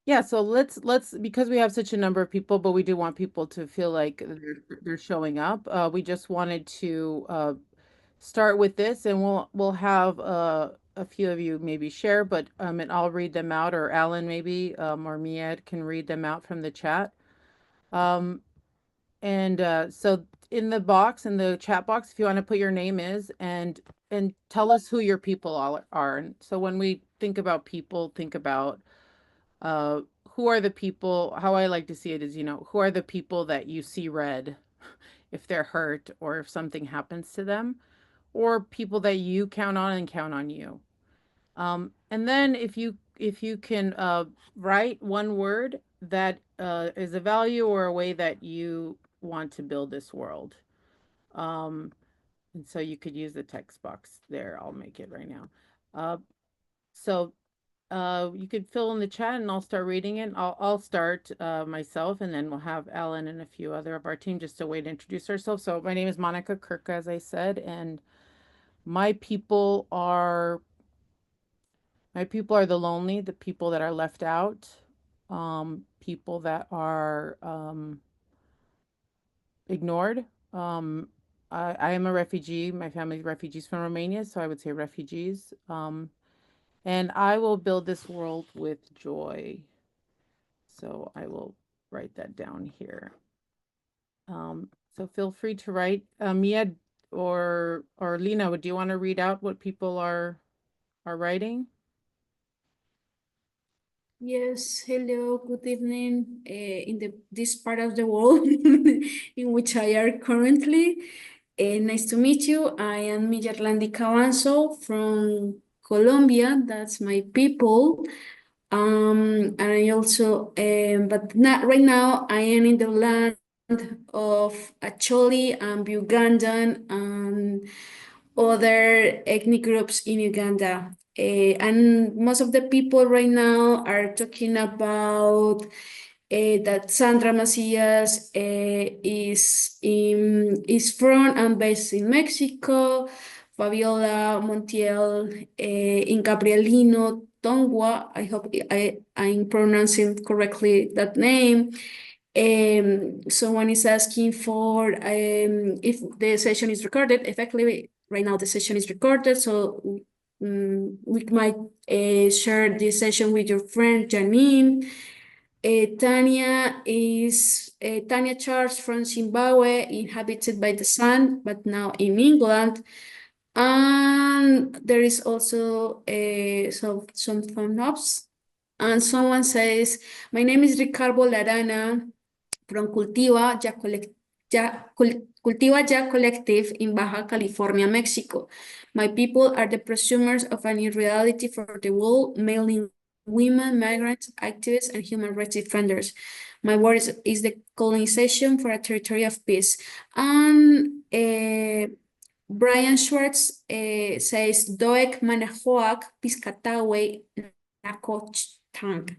Yeah, so let's because we have such a number of people, but we do want people to feel like they're showing up. We just wanted to start with this, and we'll have a few of you maybe share, but and I'll read them out, or Alan maybe or Miad can read them out from the chat. Um, and so in the box, in the chat box, if you want to put your name is and tell us who your people all are. And so when we think about people, think about uh who are the people, how I like to see it is, who are the people that you see red if they're hurt or if something happens to them, or people that you count on and count on you. And then if you can write one word that is a value or a way that you want to build this world. Um, and so you could use the text box there. I'll make it right now. Uh, so you could fill in the chat and I'll start reading it. I'll start myself, and then we'll have Ellen and a few other of our team, just a way to introduce ourselves. So my name is Monica Kirk, as I said, and my people are my people are the lonely, the people that are left out, people that are ignored. Um, I am a refugee. My family's refugees from Romania, so I would say refugees. And I will build this world with joy. So I will write that down here. So feel free to write. Mia or Lena, do you want to read out what people are writing? Yes, hello, good evening. In this part of the world in which I are currently. Nice to meet you. I am Millarlandi Cabanzo from Colombia. That's my people. And I also, but not right now. I am in the land of Acholi and Ugandan and other ethnic groups in Uganda. And most of the people right now are talking about that Sandra Macias is from and based in Mexico. Fabiola Montiel in Gabrielino Tongwa. I hope I'm pronouncing correctly that name. Someone is asking for if the session is recorded. Effectively, right now the session is recorded, so we might share this session with your friend Janine. Tanya Charles from Zimbabwe, inhabited by the sun, but now in England. And there is also some phone ups. And someone says, my name is Ricardo Larana from Cultiva Ya Collective in Baja California, Mexico. My people are the prosumers of a new reality for the world, mainly women, migrants, activists, and human rights defenders. My word is the colonization for a territory of peace. And Brian Schwartz says, Doek Manahoak Piscataway Nakochtang.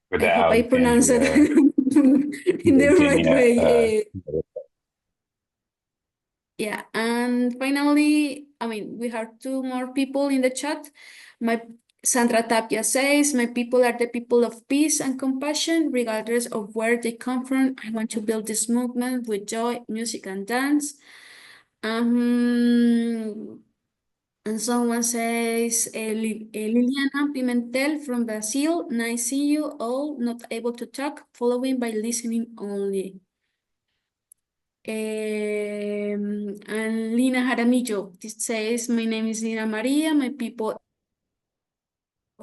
For I the hope I pronounce it Alexandria, in the right Virginia. way. Yeah, and finally, I mean, we have two more people in the chat. My Sandra Tapia says, my people are the people of peace and compassion, regardless of where they come from. I want to build this movement with joy, music, and dance. Um, and someone says, Liliana Pimentel from Brazil, nice see you all, not able to talk, following by listening only. And Lina Jaramillo, this says, my name is Lina Maria, my people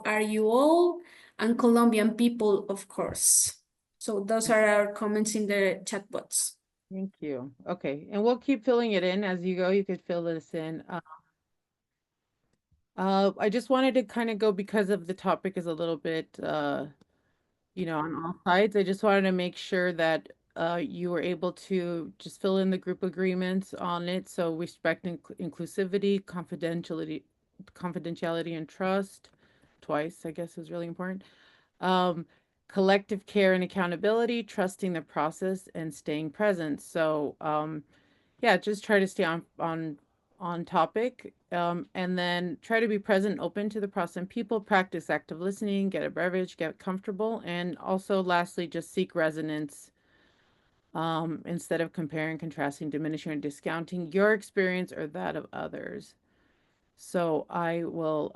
are you all, and Colombian people, of course. So those are our comments in the chat box. Thank you. Okay, and we'll keep filling it in as you go. You could fill this in. I just wanted to kind of go because of the topic is a little bit, on all sides. I just wanted to make sure that you were able to just fill in the group agreements on it. So respect inclusivity, confidentiality and trust, twice, I guess is really important. Um, Collective care and accountability, trusting the process and staying present. So, yeah, just try to stay on topic, and then try to be present, open to the process and people, practice active listening, get a beverage, get comfortable, and also lastly, just seek resonance instead of comparing, contrasting, diminishing, or discounting your experience or that of others. So I will,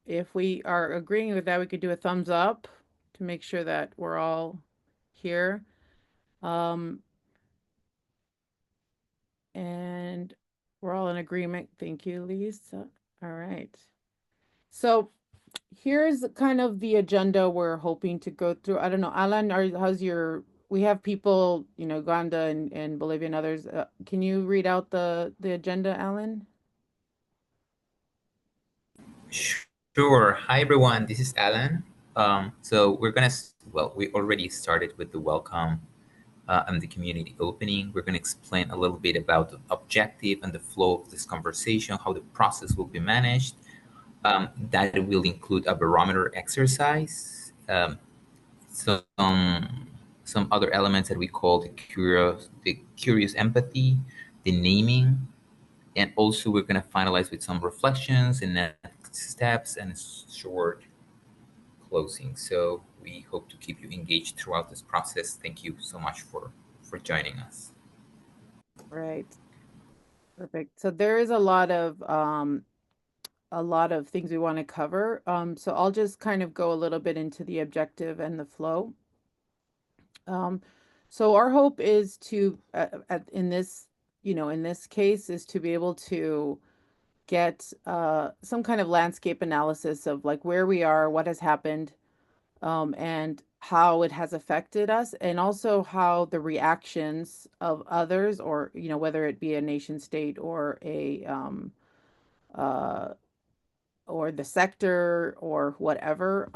if we are agreeing with that, we could do a thumbs up to make sure that we're all here. Um, and we're all in agreement. Thank you, Lisa. All right. So here's kind of the agenda we're hoping to go through. I don't know, Alan, how's your? We have people, Uganda and Bolivia and others. Can you read out the agenda, Alan? Sure. Hi, everyone. This is Alan. So well, we already started with the welcome and the community opening. We're going to explain a little bit about the objective and the flow of this conversation, how the process will be managed. That will include a barometer exercise, some other elements that we call the curious empathy, the naming, and also we're going to finalize with some reflections and next steps and a short closing. So we hope to keep you engaged throughout this process. Thank you so much for joining us. Right. Perfect. So there is a lot of things we want to cover. So I'll just kind of go a little bit into the objective and the flow. Um, so our hope is to, in this, in this case, is to be able to get some kind of landscape analysis of like where we are, what has happened, and how it has affected us, and also how the reactions of others, or whether it be a nation state or a uh, or the sector or whatever,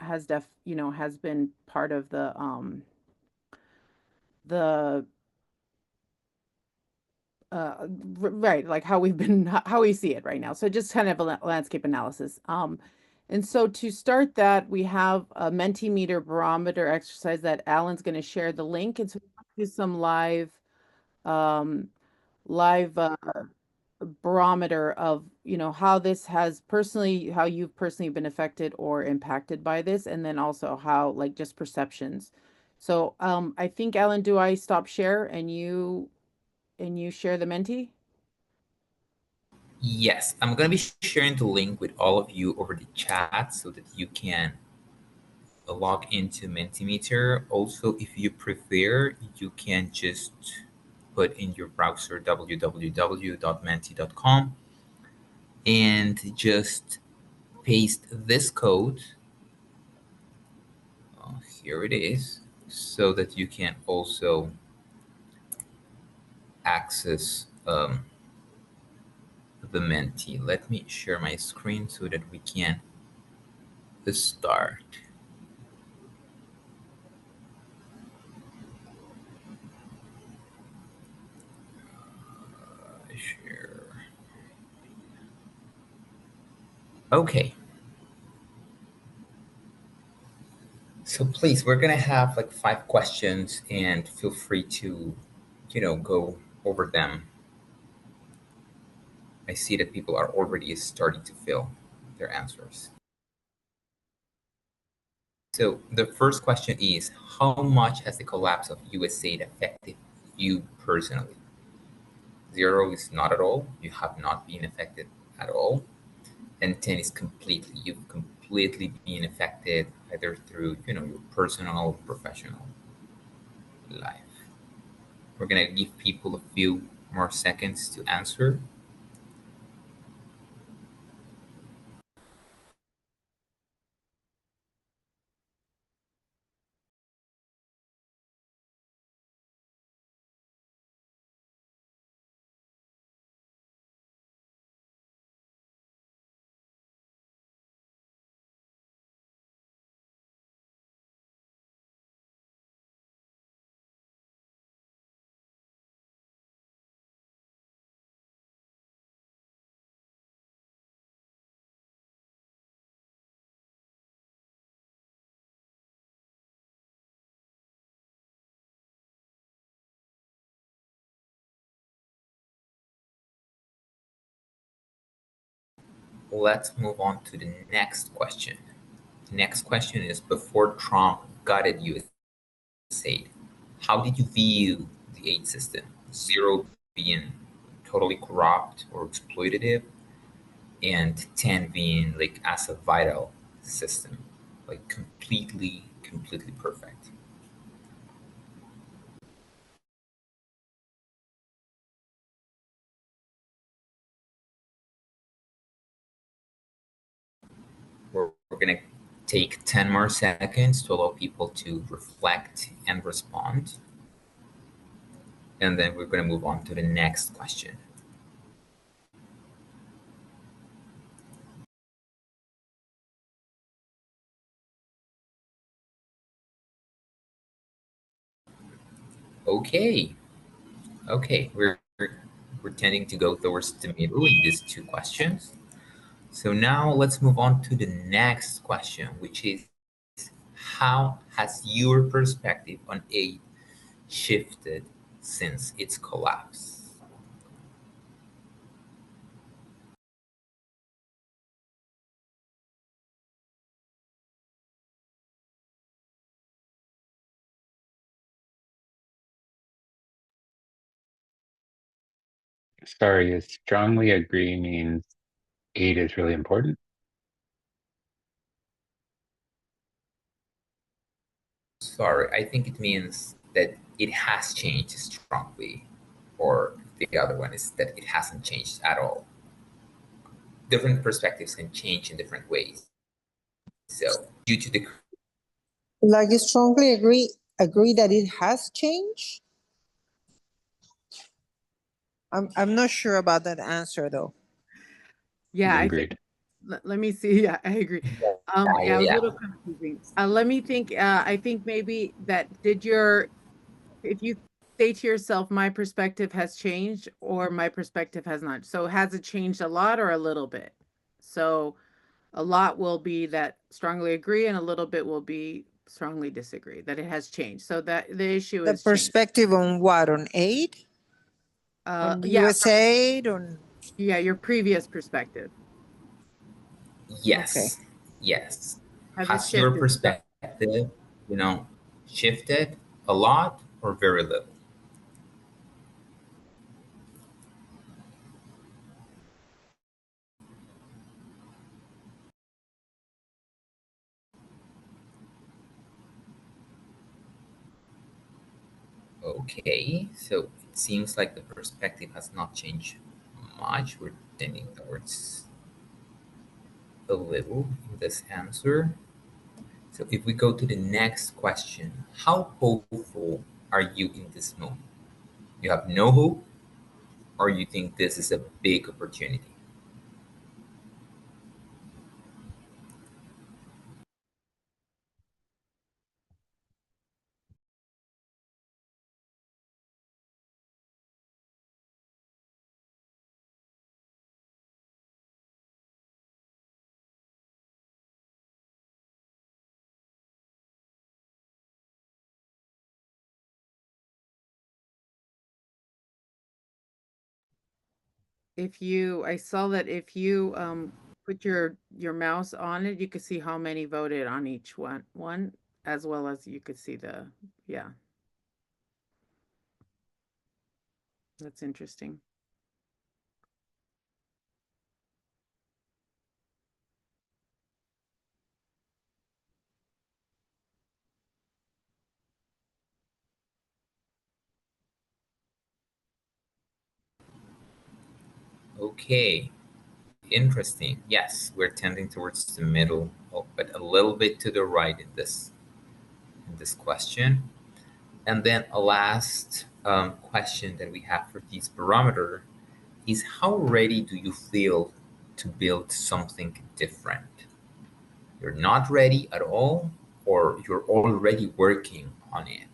has been part of the right, like how we've been, how we see it right now. So just kind of a landscape analysis. And so to start that, we have a Mentimeter barometer exercise that Alan's going to share the link, and so we'll do some um, live barometer of how this has personally, how you've personally been affected or impacted by this, and then also how, like, just perceptions. So I think, Alan, do I stop share and you share the Menti? Yes, I'm going to be sharing the link with all of you over the chat so that you can log into Mentimeter. Also, if you prefer, you can just put in your browser www.menti.com and just paste this code. Here it is, so that you can also access the Menti. Let me share my screen so that we can start. Share. Okay. So please, we're gonna have like 5 questions, and feel free to, go over them. I see that people are already starting to fill their answers. So the first question is, how much has the collapse of USAID affected you personally? 0 is not at all. You have not been affected at all. And 10 is completely. You've completely been affected either through, your personal or professional life. We're gonna give people a few more seconds to answer. let's move on to the next question. Next question is, before Trump gutted USAID, how did you view the aid system? Zero being totally corrupt or exploitative, and 10 being like as a vital system, like completely perfect. We're going to take 10 more seconds to allow people to reflect and respond. And then we're going to move on to the next question. Okay. Okay. We're tending to go towards the middle in these two questions. So now let's move on to the next question, which is, how has your perspective on aid shifted since its collapse? Sorry, strongly agree means aid is really important. Sorry, I think it means that it has changed strongly, or the other one is that it hasn't changed at all. Different perspectives can change in different ways. So, due to the Like you strongly agree that it has changed. I'm not sure about that answer though. Yeah, I think Agreed. let me see. Yeah, I agree. Yeah, it was a yeah, little confusing. Let me think. I think maybe that if you say to yourself, my perspective has changed or my perspective has not. So has it changed a lot or a little bit? So a lot will be that strongly agree and a little bit will be strongly disagree that it has changed. So that the issue The is changed. perspective on what? On aid? On Yeah, USAID? On yeah, your previous perspective. okay. yes, yes. Has it Has your shifted? So perspective, you know, shifted a lot or very little? Okay, so it seems like the perspective has not changed much. We're tending towards a little in this answer. So if we go to the next question, how hopeful are you in this moment? You have no hope, or you think this is a big opportunity? I saw that if you put your mouse on it, you could see how many voted on each one, as well as you could see yeah, that's interesting. Okay, interesting. Yes, we're tending towards the middle, but a little bit to the right in this question. And then a last question that we have for this barometer is, how ready do you feel to build something different? You're not ready at all, or you're already working on it?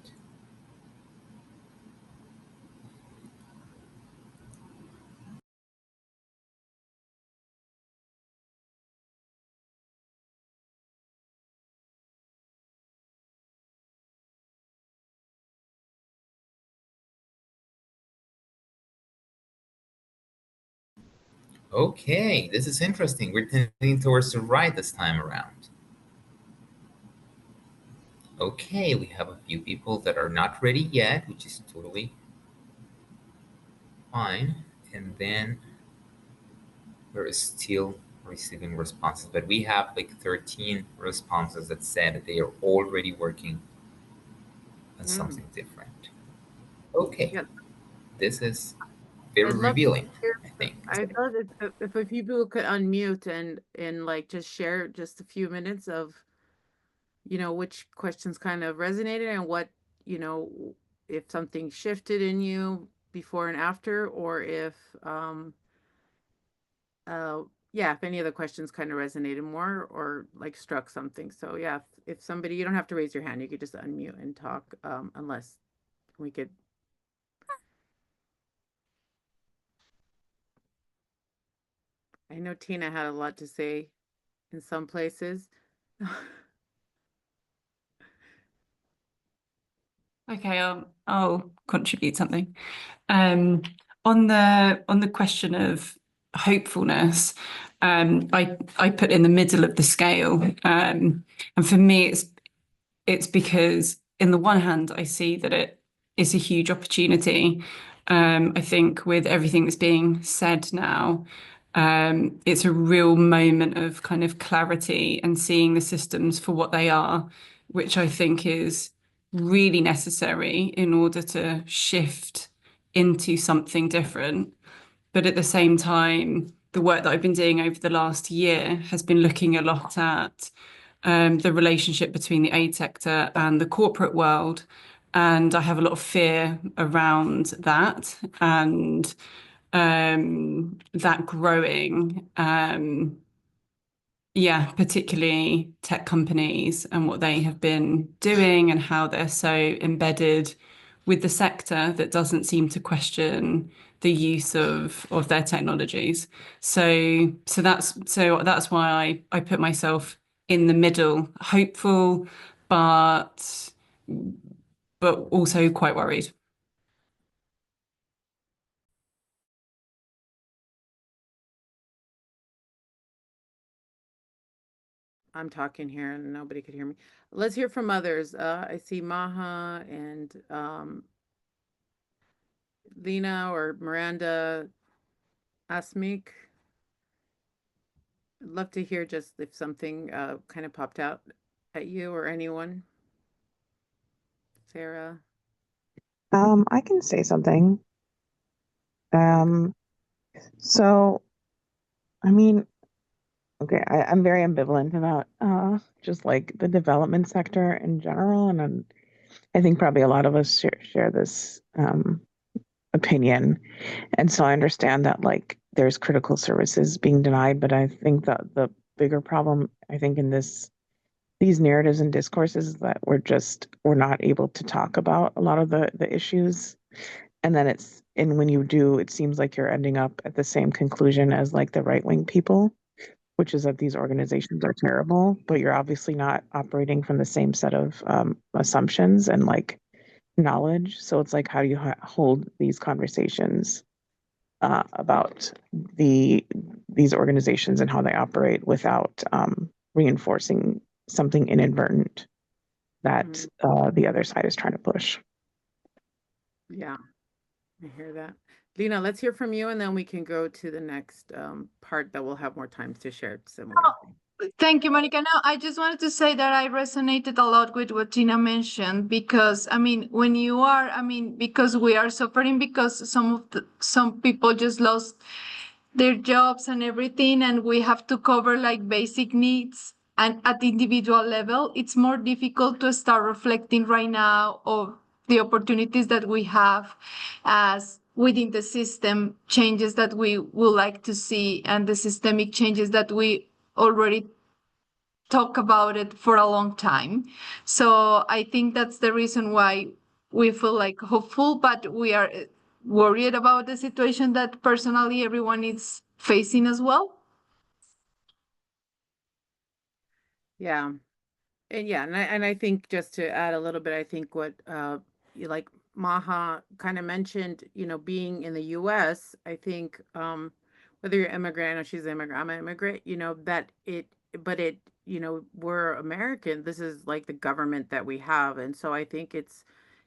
Okay, this is interesting. We're tending towards the right this time around. Okay, we have a few people that are not ready yet, which is totally fine. And then we're still receiving responses, but we have like 13 responses that said that they are already working on something different. Okay, Yeah, this is very I'd love to revealing, hear. I think. I'd love if a few people could unmute and like just share just a few minutes of, which questions kind of resonated and what, if something shifted in you before and after, or if uh yeah, if any of the questions kind of resonated more or like struck something. So yeah, if somebody, you don't have to raise your hand, you could just unmute and talk, unless we could. I know Tina had a lot to say in some places. Okay, I'll contribute something. On the question of hopefulness, I put in the middle of the scale, and for me, it's because in the one hand, I see that it is a huge opportunity. I think with everything that's being said now, it's a real moment of kind of clarity and seeing the systems for what they are, which I think is really necessary in order to shift into something different. But at the same time, the work that I've been doing over the last year has been looking a lot at the relationship between the aid sector and the corporate world. And I have a lot of fear around that and that growing. Yeah, particularly tech companies and what they have been doing and how they're so embedded with the sector that doesn't seem to question the use of their technologies. So that's why I put myself in the middle, hopeful, but also quite worried. I'm talking here and nobody could hear me. Let's hear from others. I see Maha and Lena or Miranda, Asmik. I'd love to hear just if something kind of popped out at you or anyone. Sarah. I can say something. So I mean, okay, I'm very ambivalent about just like the development sector in general, and I think probably a lot of us share this opinion. And so I understand that like there's critical services being denied, but I think that the bigger problem, I think, in these narratives and discourses is that we're not able to talk about a lot of the issues. And then and when you do, it seems like you're ending up at the same conclusion as like the right-wing people, which is that these organizations are terrible, but you're obviously not operating from the same set of assumptions and like knowledge. So it's like, how do you hold these conversations about these organizations and how they operate without reinforcing something inadvertent that the other side is trying to push? Yeah, I hear that. Lena, let's hear from you and then we can go to the next part that we'll have more time to share similar. Thank you, Monica. No, I just wanted to say that I resonated a lot with what Tina mentioned because, I mean, because we are suffering because some people just lost their jobs and everything, and we have to cover like basic needs. And at the individual level, it's more difficult to start reflecting right now of the opportunities that we have as within the system changes that we would like to see and the systemic changes that we already talk about it for a long time. So I think that's the reason why we feel like hopeful, but we are worried about the situation that personally everyone is facing as well. Yeah. And yeah, and I think just to add a little bit, I think what you like Maha kind of mentioned, being in the US, I think whether you're immigrant, I know she's an immigrant, I'm an immigrant, but we're American. This is like the government that we have. And so I think it's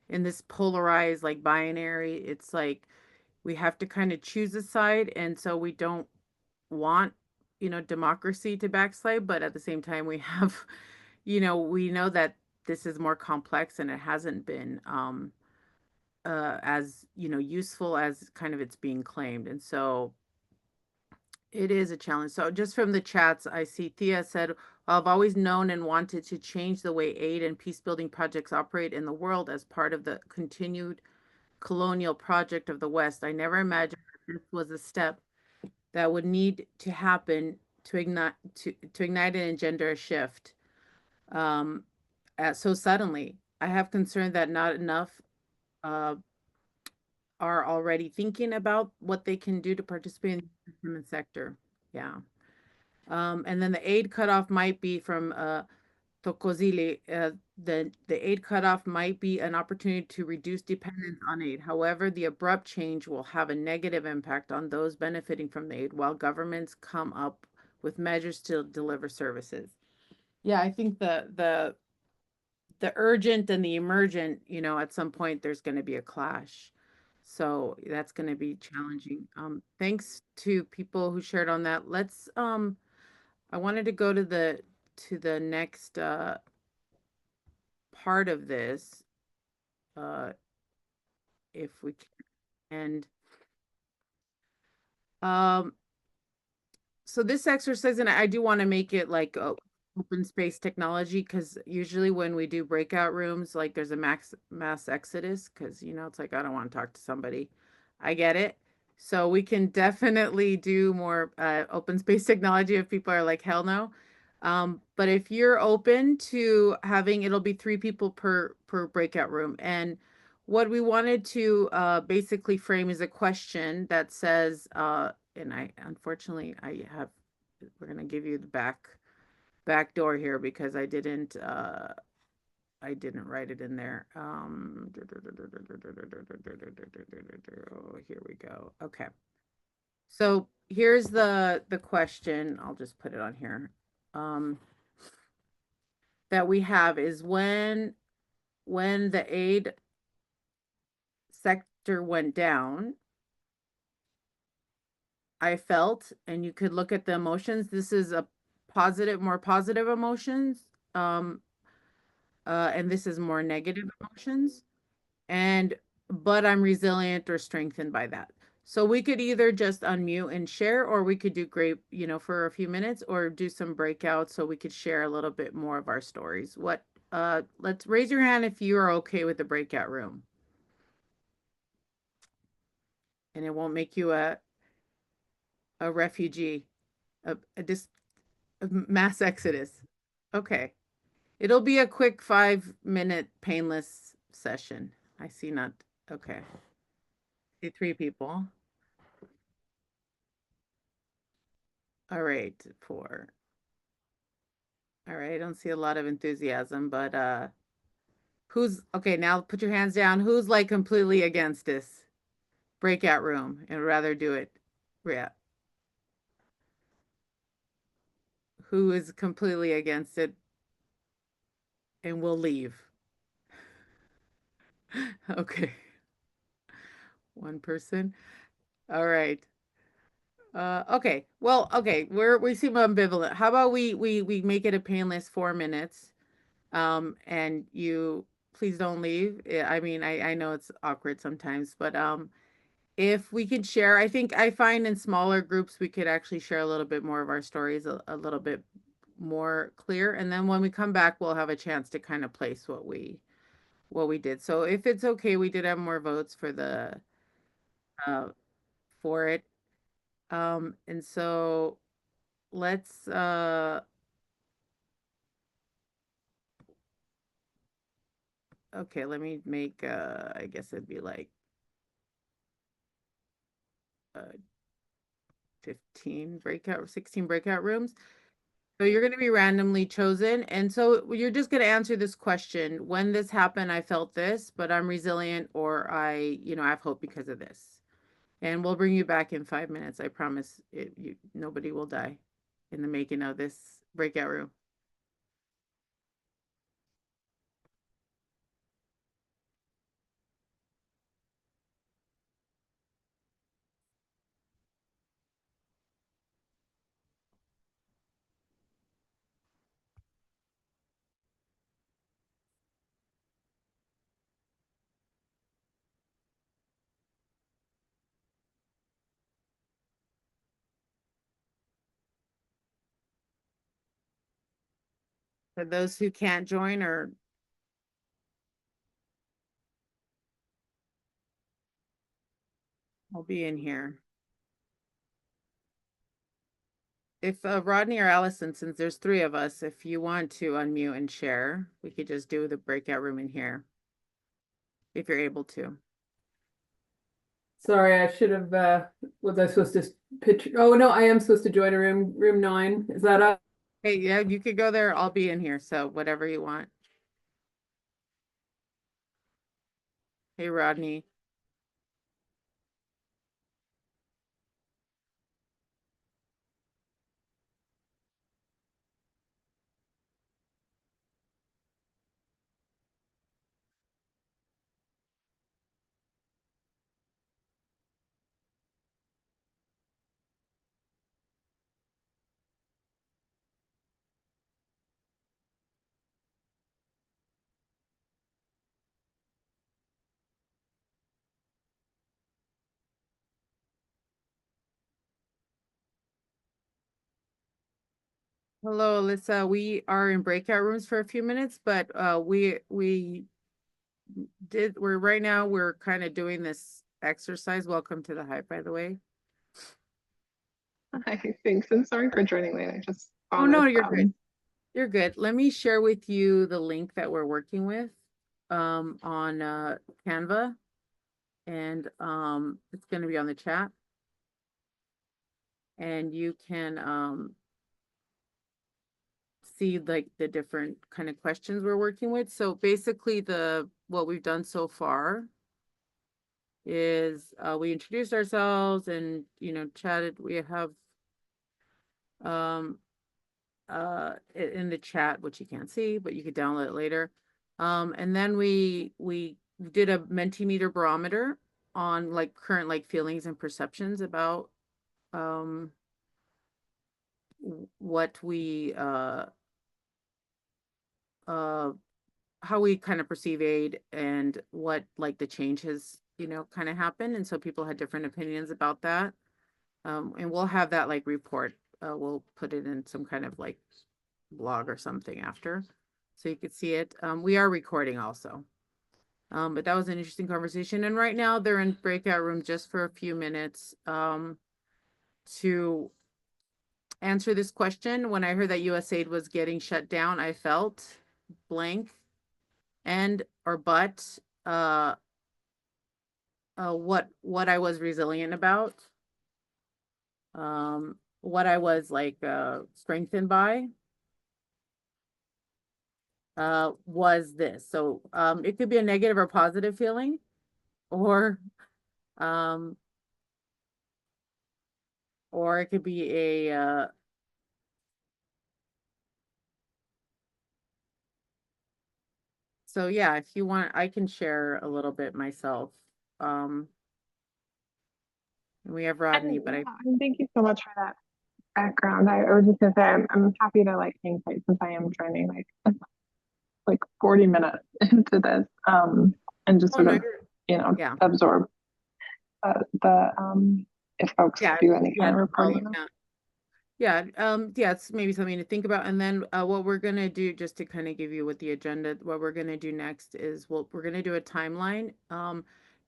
in this polarized like binary, it's like we have to kind of choose a side. And so we don't want, democracy to backslide, but at the same time we have, we know that this is more complex and it hasn't been as, useful as kind of it's being claimed. And so it is a challenge. So just from the chats, I see Thea said, "Well, I've always known and wanted to change the way aid and peace building projects operate in the world as part of the continued colonial project of the West. I never imagined that this was a step that would need to happen to ignite and engender a shift um, so suddenly. I have concern that not enough uh, are already thinking about what they can do to participate in the human sector." Yeah. And then the aid cutoff might be from Tokozile. The aid cutoff might be an opportunity to reduce dependence on aid. However, the abrupt change will have a negative impact on those benefiting from the aid while governments come up with measures to deliver services. Yeah, I think the urgent and the emergent, at some point there's going to be a clash. So that's going to be challenging. Thanks to people who shared on that. I wanted to go to the next part of this, uh, if we can. And um, so this exercise, and I do want to make it like a open space technology, because usually when we do breakout rooms, like there's a mass exodus, because it's like I don't want to talk to somebody. I get it. So we can definitely do more open space technology if people are like hell no. But if you're open to having, it'll be 3 people per breakout room. And what we wanted to basically frame is a question that says, and I unfortunately we're gonna give you the back door here because I didn't write it in there. Here we go. Okay. So here's the question. I'll just put it on here. That we have is when the aid sector went down, I felt, and you could look at the emotions. This is a more positive emotions. And this is more negative emotions. And but I'm resilient or strengthened by that. So we could either just unmute and share, or we could do great, for a few minutes, or do some breakouts so we could share a little bit more of our stories. Let's raise your hand if you are okay with the breakout room. And it won't make you a refugee, a mass exodus. Okay. It'll be a quick 5-minute painless session. I see not. Okay. See 3 people. All right, 4. All right, I don't see a lot of enthusiasm, but who's okay, now put your hands down. Who's like completely against this breakout room and rather do it? Yeah. Who is completely against it and will leave? Okay. One person. All right. Okay. Well, okay. We seem ambivalent. How about we make it a painless 4 minutes? And you please don't leave. I mean, I know it's awkward sometimes, but if we could share, I find in smaller groups we could actually share a little bit more of our stories a little bit more clear. And then when we come back, we'll have a chance to kind of place what we did. So if it's okay, we did have more votes uh for it. And so let's okay, let me make I guess it'd be like uh 16 breakout rooms. So you're going to be randomly chosen. And so you're just going to answer this question. When this happened, I felt this, but I'm resilient, or I have hope because of this. And we'll bring you back in 5 minutes. I promise nobody will die in the making of this breakout room. For those who can't join, or I'll be in here. If Rodney or Allison, since there's 3 of us, if you want to unmute and share, we could just do the breakout room in here, if you're able to. Sorry, I should have, was I supposed to pitch? Oh, no, I am supposed to join a room 9. Is that up? Hey, yeah, you could go there. I'll be in here, so whatever you want. Hey, Rodney. Hello, Alyssa. We are in breakout rooms for a few minutes, but we're right now we're kind of doing this exercise. Welcome to the Hive, by the way. Hi, thanks, and sorry for joining late. I just Oh no, you're good. You're good. Let me share with you the link that we're working with on Canva, and it's going to be on the chat, and you can see like the different kind of questions we're working with. So basically what we've done so far is we introduced ourselves and chatted. We have in the chat, which you can't see, but you could download it later. And then we did a Mentimeter barometer on like current like feelings and perceptions about what we how we kind of perceive aid and what like the change has kind of happened, and so people had different opinions about that. And we'll have that like report. We'll put it in some kind of like blog or something after, so you could see it. We are recording also. But that was an interesting conversation. And right now they're in breakout room just for a few minutes to answer this question. When I heard that USAID was getting shut down, I felt blank and or but what I was resilient about, what I was like strengthened by was this. So it could be a negative or positive feeling, or it could be a so yeah, if you want, I can share a little bit myself. We have Rodney, but thank you so much for that background. I was just gonna say I'm happy to like hang tight since I am joining like 40 minutes into this and just sort of absorb the if folks do any kind of reporting. Yeah, it's maybe something to think about. And then what we're gonna do, just to kind of give you what the agenda, what we're gonna do next is we're gonna do a timeline,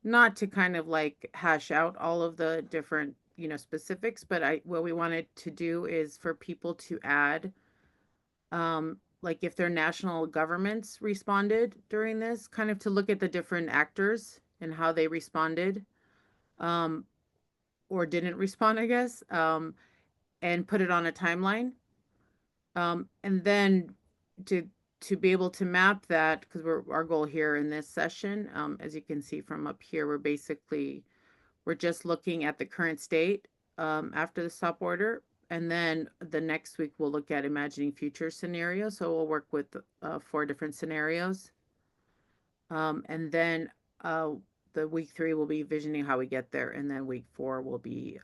not to kind of like hash out all of the different specifics, but what we wanted to do is for people to add like if their national governments responded during this, kind of to look at the different actors and how they responded or didn't respond, I guess, and put it on a timeline. And then to be able to map that, because our goal here in this session, as you can see from up here, we're basically we're just looking at the current state after the stop order. And then the next week we'll look at imagining future scenarios. So we'll work with 4 different scenarios. And then the week 3 will be visioning how we get there. And then week 4 will be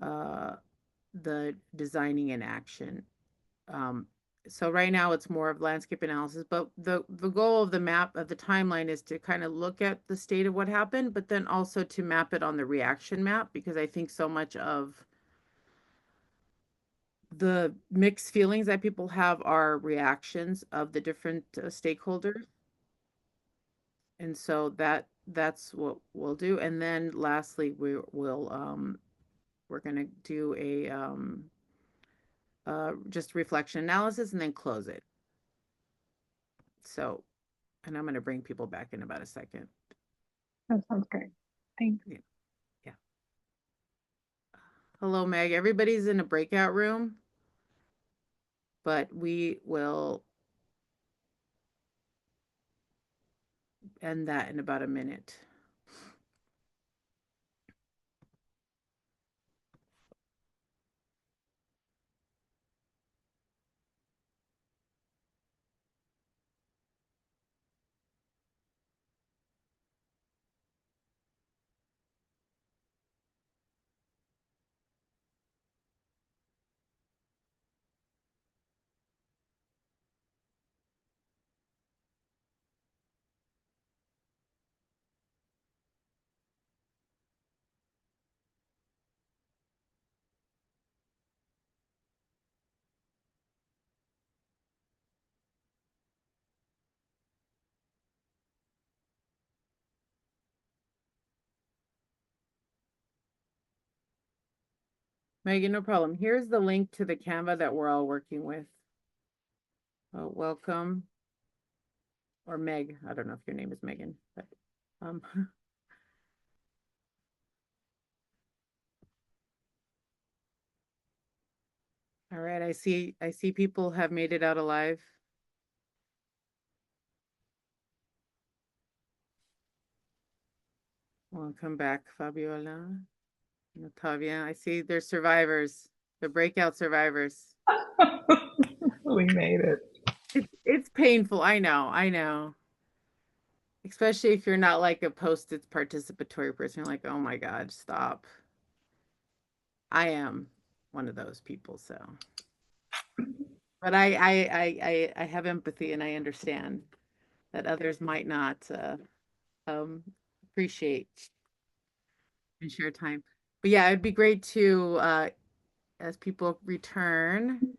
the designing and action. So right now it's more of landscape analysis, but the goal of the map of the timeline is to kind of look at the state of what happened, but then also to map it on the reaction map, because I think so much of the mixed feelings that people have are reactions of the different stakeholders. And so that's what we'll do. And then lastly, we're going to do a just reflection analysis and then close it. So, and I'm going to bring people back in about a second. That sounds great. Thanks. Yeah. Hello, Meg. Everybody's in a breakout room, but we will end that in about a minute. Megan, no problem. Here's the link to the Canva that we're all working with. Welcome. Or Meg. I don't know if your name is Megan, but all right, I see people have made it out alive. Welcome back, Fabiola. Natalia, I see there's survivors, the breakout survivors. We made it. It's painful. I know. Especially if you're not like a post-its participatory person. You're like, oh my God, stop. I am one of those people, so. But I have empathy and I understand that others might not appreciate and share time. But yeah, it'd be great to as people return.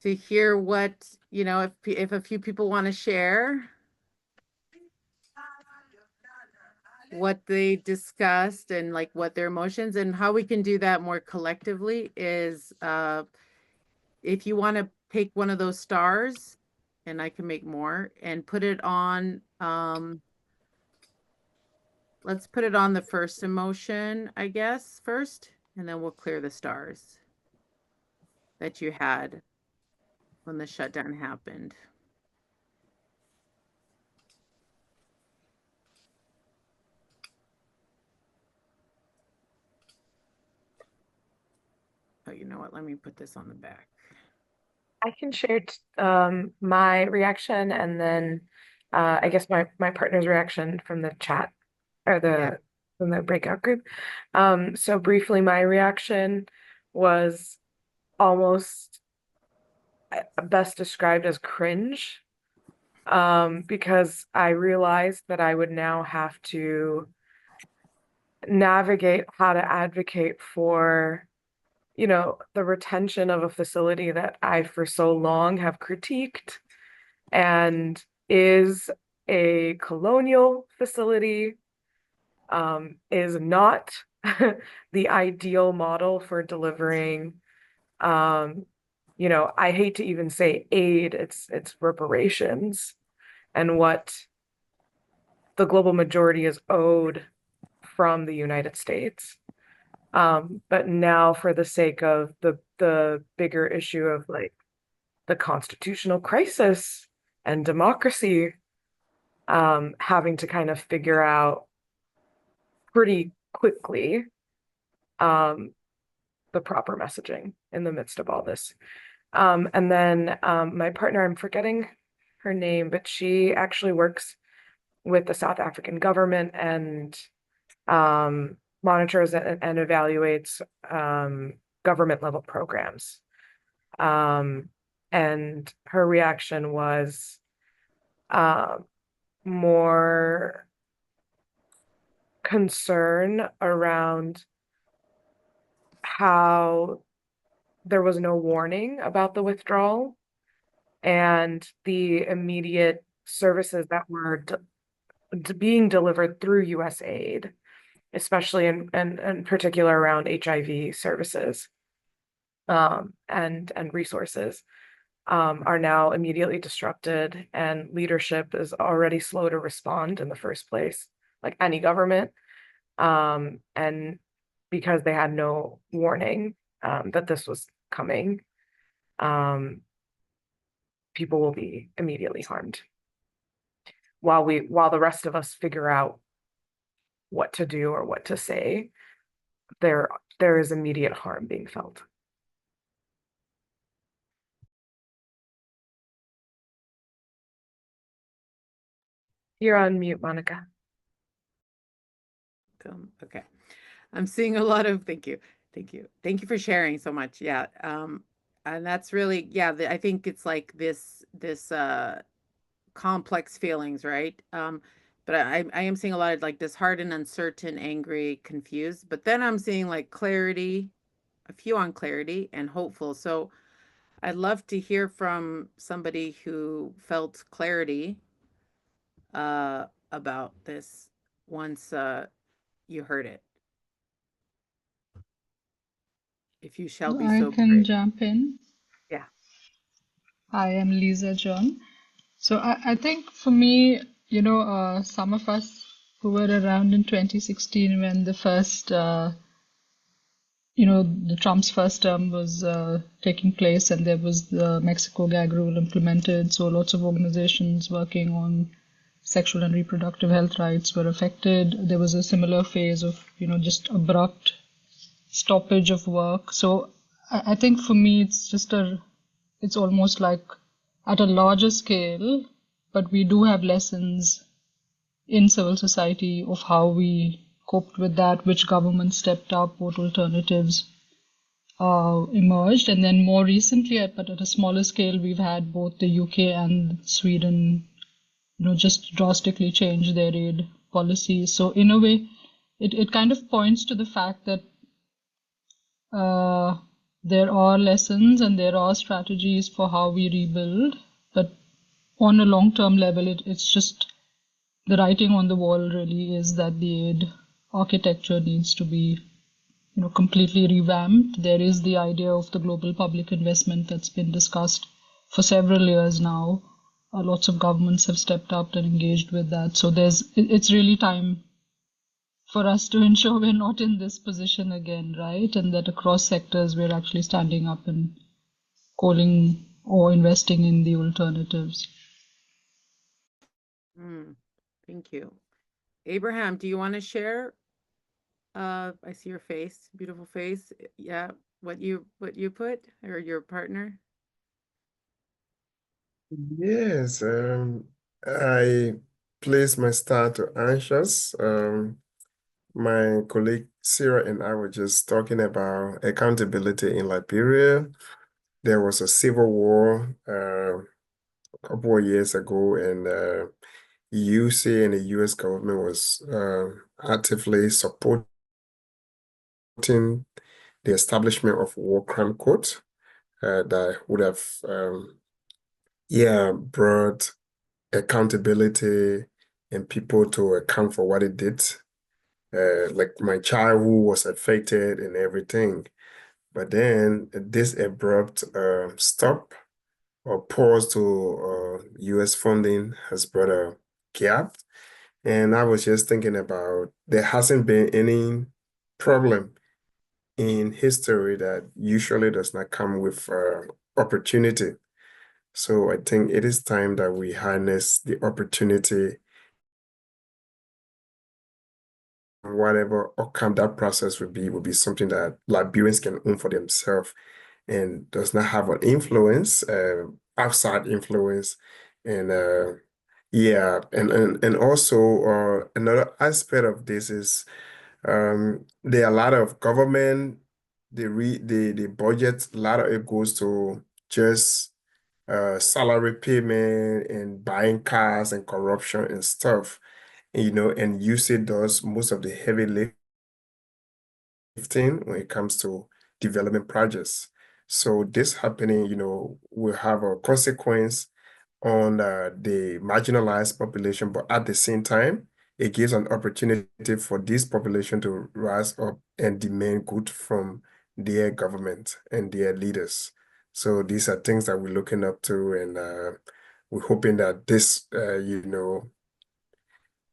To hear what, if a few people want to share what they discussed and like what their emotions, and how we can do that more collectively is if you want to take one of those stars, and I can make more, and put it on, let's put it on the first emotion, I guess, first, and then we'll clear the stars that you had when the shutdown happened. Oh, you know what? Let me put this on the back. I can share my reaction and then I guess my partner's reaction from the chat or from the breakout group. So briefly, my reaction was almost best described as cringe, because I realized that I would now have to navigate how to advocate for the retention of a facility that I for so long have critiqued and is a colonial facility, is not the ideal model for delivering, I hate to even say aid, it's reparations and what the global majority is owed from the United States. But now for the sake of the bigger issue of like the constitutional crisis and democracy having to kind of figure out pretty quickly the proper messaging in the midst of all this. And then my partner, I'm forgetting her name, but she actually works with the South African government and monitors and evaluates government level programs. And her reaction was more concern around how there was no warning about the withdrawal and the immediate services that were being delivered through USAID, especially in particular around HIV services and resources, are now immediately disrupted, and leadership is already slow to respond in the first place, like any government. And because they had no warning that this was coming, people will be immediately harmed while the rest of us figure out what to do or what to say. There is immediate harm being felt. You're on mute, Monica. Okay. I'm seeing a lot of, thank you. Thank you for sharing so much. Yeah. And that's really, yeah, I think it's like this complex feelings, right? But I am seeing a lot of like disheartened, uncertain, angry, confused, but then I'm seeing like clarity, a few on clarity and hopeful. So I'd love to hear from somebody who felt clarity about this once you heard it. If you shall be I so can brave. jump in. Yeah. I am Lisa John. So I think for me, some of us who were around in 2016 when the first, the Trump's first term was taking place and there was the Mexico gag rule implemented. So lots of organizations working on sexual and reproductive health rights were affected. There was a similar phase of, just abrupt stoppage of work. So I think for me, it's almost like at a larger scale, but we do have lessons in civil society of how we coped with that, which governments stepped up, what alternatives emerged. And then more recently, but at a smaller scale, we've had both the UK and Sweden, just drastically change their aid policies. So in a way, it kind of points to the fact that there are lessons and there are strategies for how we rebuild, but on a long-term level, it's just the writing on the wall really is that the aid architecture needs to be, completely revamped. There is the idea of the global public investment that's been discussed for several years now. Lots of governments have stepped up and engaged with that. So it's really time for us to ensure we're not in this position again, right? And that across sectors we're actually standing up and calling or investing in the alternatives. Thank you. Abraham, do you want to share? I see your face, beautiful face. Yeah, what you put, or your partner? Yes, I place my star to anxious. My colleague Sarah and I were just talking about accountability in Liberia. There was a civil war a couple of years ago, and UC and the US government was actively supporting the establishment of war crime court that would have brought accountability and people to account for what it did. Like my child who was affected and everything. But then this abrupt stop or pause to US funding has brought a gap. And I was just thinking about there hasn't been any problem in history that usually does not come with opportunity. So I think it is time that we harness the opportunity, whatever outcome that process will be something that Liberians can own for themselves and does not have an influence, outside influence. And yeah, and also another aspect of this is there are a lot of government, the budget, a lot of it goes to just salary payment and buying cars and corruption and stuff, and USAID does most of the heavy lifting when it comes to development projects. So this happening, will have a consequence on the marginalized population, but at the same time, it gives an opportunity for this population to rise up and demand good from their government and their leaders. So these are things that we're looking up to, and we're hoping that this,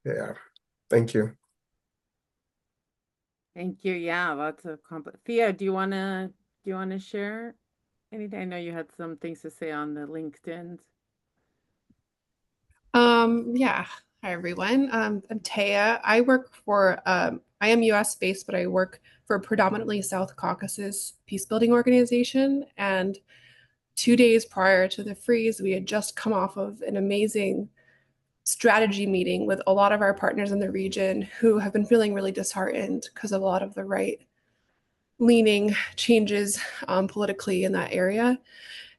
yeah. Thank you. Thank you. Yeah, lots of complex. Thea, do you wanna share anything? I know you had some things to say on the LinkedIn. Yeah. Hi, everyone. I'm Taya. I am US based, but I work for a predominantly South Caucasus peacebuilding organization. And 2 days prior to the freeze, we had just come off of an amazing strategy meeting with a lot of our partners in the region who have been feeling really disheartened because of a lot of the right leaning changes politically in that area.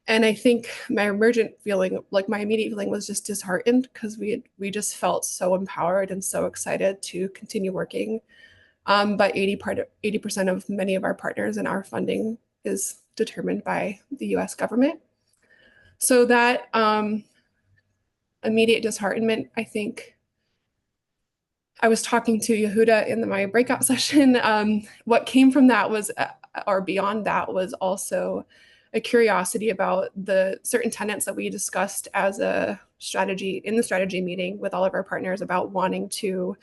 And I think my immediate feeling was just disheartened because we just felt so empowered and so excited to continue working. But 80% of many of our partners and our funding is determined by the US government. So that immediate disheartenment, I think I was talking to Yehuda in my breakout session. What came from that was, or beyond that, was also a curiosity about the certain tenets that we discussed as a strategy in the strategy meeting with all of our partners about wanting to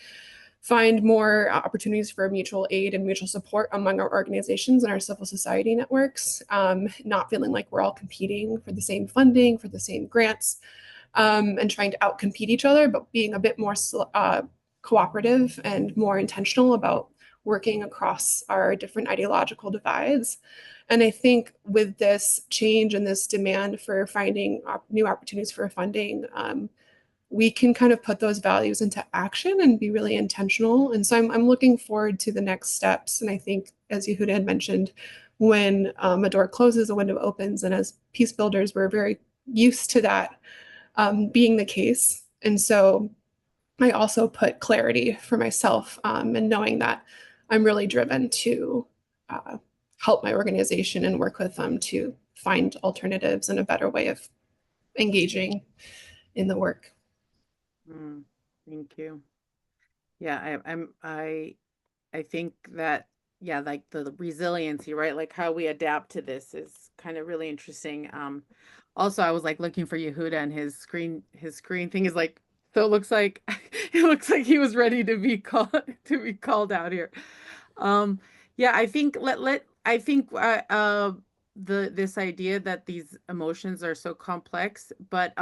find more opportunities for mutual aid and mutual support among our organizations and our civil society networks, not feeling like we're all competing for the same funding, for the same grants, and trying to outcompete each other, but being a bit more cooperative and more intentional about working across our different ideological divides. And I think with this change and this demand for finding new opportunities for funding, we can kind of put those values into action and be really intentional. And so I'm looking forward to the next steps. And I think, as Yehuda had mentioned, when a door closes, a window opens. And as peace builders, we're very used to that being the case. And so I also put clarity for myself and knowing that I'm really driven to help my organization and work with them to find alternatives and a better way of engaging in the work. Thank you. Yeah, I think that, yeah, like the resiliency, right? Like how we adapt to this is kind of really interesting. Also, I was like looking for Yehuda, and his screen thing is like, so it looks like it looks like he was ready to be called out here. Yeah, I think I think this idea that these emotions are so complex, but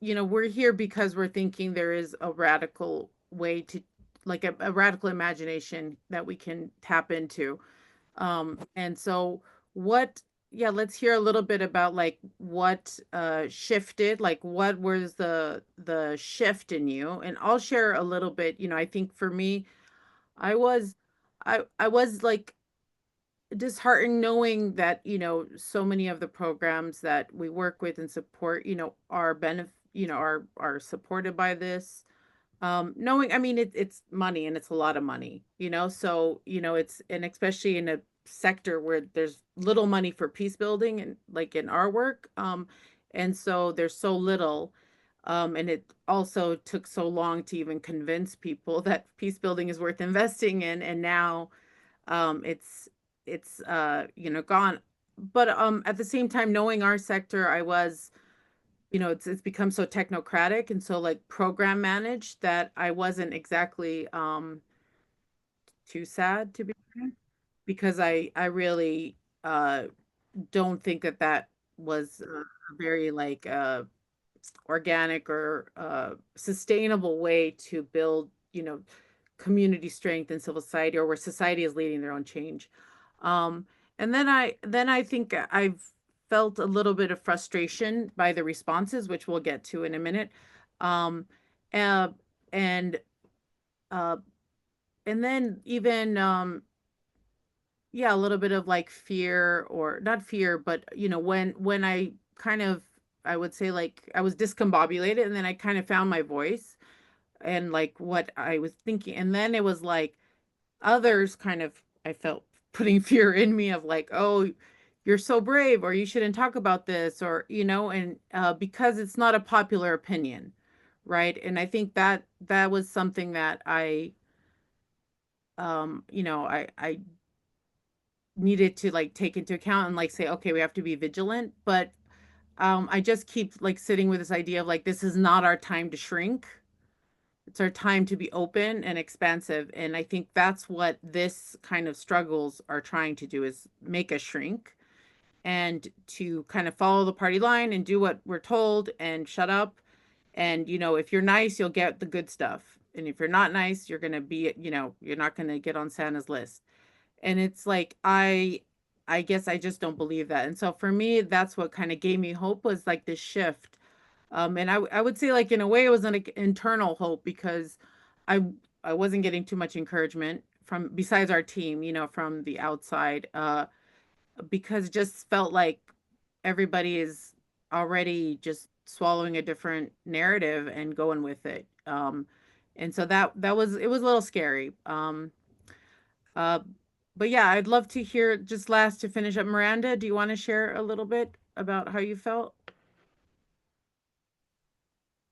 we're here because we're thinking there is a radical way to, like a radical imagination that we can tap into. And so what, yeah, let's hear a little bit about like what shifted, like what was the shift in you. And I'll share a little bit. I think for me, I was I was like disheartened knowing that, so many of the programs that we work with and support, are supported by this. Knowing, I mean, it's money, and it's a lot of money, so, it's, and especially in a sector where there's little money for peace building, and like in our work, and so there's so little, and it also took so long to even convince people that peace building is worth investing in, and now, it's gone. But at the same time, knowing our sector, I was, it's become so technocratic and so like program managed that I wasn't exactly too sad, to be honest, because I really don't think that was a very like organic or sustainable way to build, community strength in civil society, or where society is leading their own change. And then I think I've felt a little bit of frustration by the responses, which we'll get to in a minute. Um, uh, and uh, and then even yeah, a little bit of like fear, or not fear, but when I kind of, I would say, like, I was discombobulated, and then I kind of found my voice and like what I was thinking. And then it was like others kind of, I felt, putting fear in me of like, oh, you're so brave, or you shouldn't talk about this, or and because it's not a popular opinion, right? And I think that was something that I needed to like take into account and like say, okay, we have to be vigilant. But I just keep like sitting with this idea of like, this is not our time to shrink. It's our time to be open and expansive. And I think that's what this kind of struggles are trying to do, is make us shrink and to kind of follow the party line and do what we're told and shut up. And, if you're nice, you'll get the good stuff. And if you're not nice, you're going to be, you're not going to get on Santa's list. And it's like, I guess I just don't believe that. And so for me, that's what kind of gave me hope, was like this shift. And I would say, like, in a way, it was an internal hope, because I I wasn't getting too much encouragement from, besides our team, from the outside, because it just felt like everybody is already just swallowing a different narrative and going with it. And so that was, it was a little scary. Uh, but yeah, I'd love to hear, just last to finish up, Miranda, do you want to share a little bit about how you felt?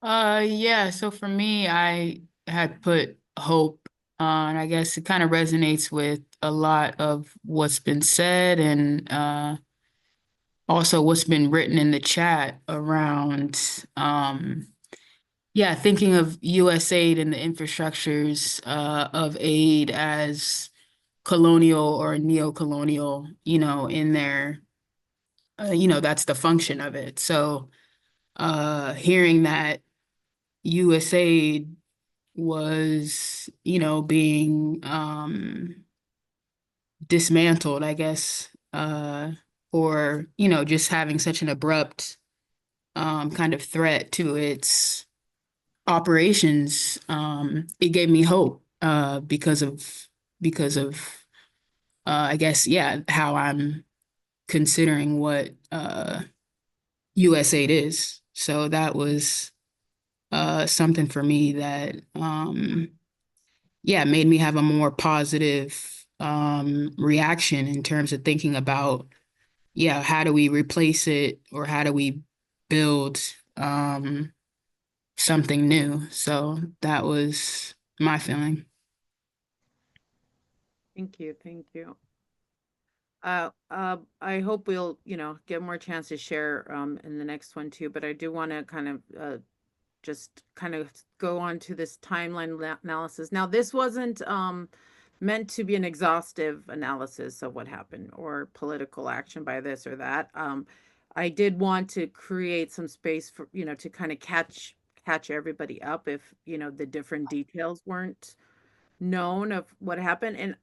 Yeah, so for me, I had put hope on. I guess it kind of resonates with a lot of what's been said, and also what's been written in the chat around yeah, thinking of USAID and the infrastructures of aid as colonial or neo-colonial, in their that's the function of it. So hearing that USAID was, being dismantled, I guess, or, just having such an abrupt kind of threat to its operations, it gave me hope because of I guess, yeah, how I'm considering what USAID is. So that was something for me that yeah, made me have a more positive reaction in terms of thinking about, yeah, how do we replace it, or how do we build something new? So that was my feeling. Thank you. Thank you. I hope we'll, get more chance to share in the next one too, but I do want to kind of just kind of go on to this timeline analysis. Now, this wasn't meant to be an exhaustive analysis of what happened or political action by this or that. I did want to create some space for, to kind of catch everybody up if, the different details weren't known of what happened. And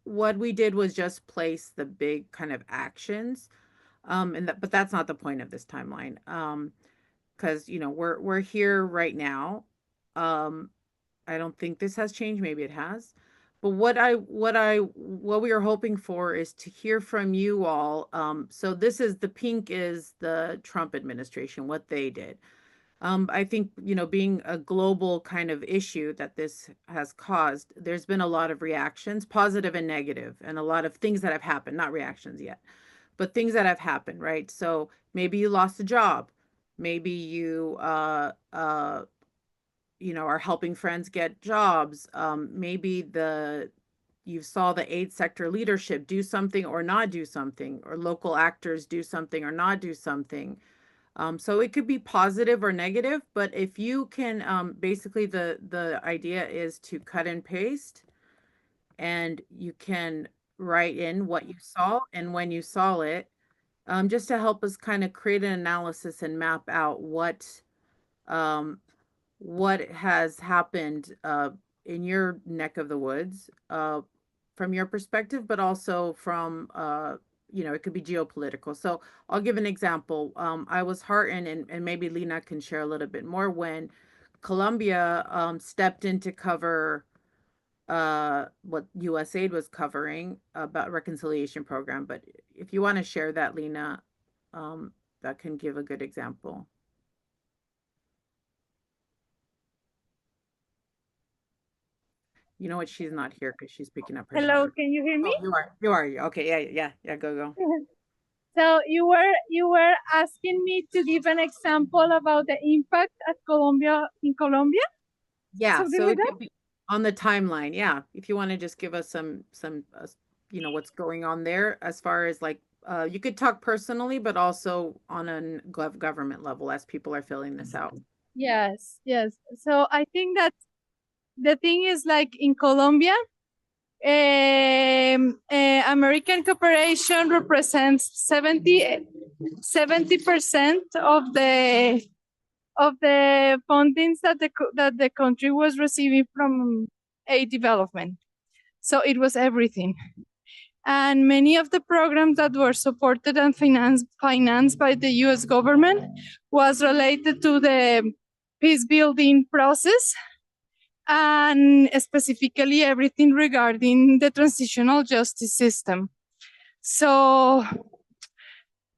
what we did was just place the big kind of actions. But that's not the point of this timeline. Because we're here right now. Um, I don't think this has changed. Maybe it has. But what we are hoping for is to hear from you all. So this is, the pink is the Trump administration, what they did. I think, being a global kind of issue that this has caused, there's been a lot of reactions, positive and negative, and a lot of things that have happened, not reactions yet, but things that have happened, right? So maybe you lost a job. Maybe you, are helping friends get jobs. Maybe you saw the aid sector leadership do something or not do something, or local actors do something or not do something. So it could be positive or negative, but if you can, basically the idea is to cut and paste, and you can write in what you saw and when you saw it, just to help us kind of create an analysis and map out um, what has happened in your neck of the woods from your perspective, but also from it could be geopolitical. So I'll give an example. I was heartened, and maybe Lena can share a little bit more, when Colombia stepped in to cover what USAID was covering about reconciliation program. But if you want to share that, Lena, that can give a good example. You know what? She's not here because she's picking up her Hello, son. can you hear me? Oh, you are. Okay, yeah. Go. So you were asking me to give an example about the impact at Colombia in Colombia? Yeah, Something so like it that? could be on the timeline. Yeah, if you want to just give us some what's going on there as far as like you could talk personally, but also on a government level as people are filling this out. Yes. So I think that the thing is, like, in Colombia, American cooperation represents 70% of the fundings that the country was receiving from aid development. So it was everything. And many of the programs that were supported and financed by the US government was related to the peace building process, and specifically everything regarding the transitional justice system. So,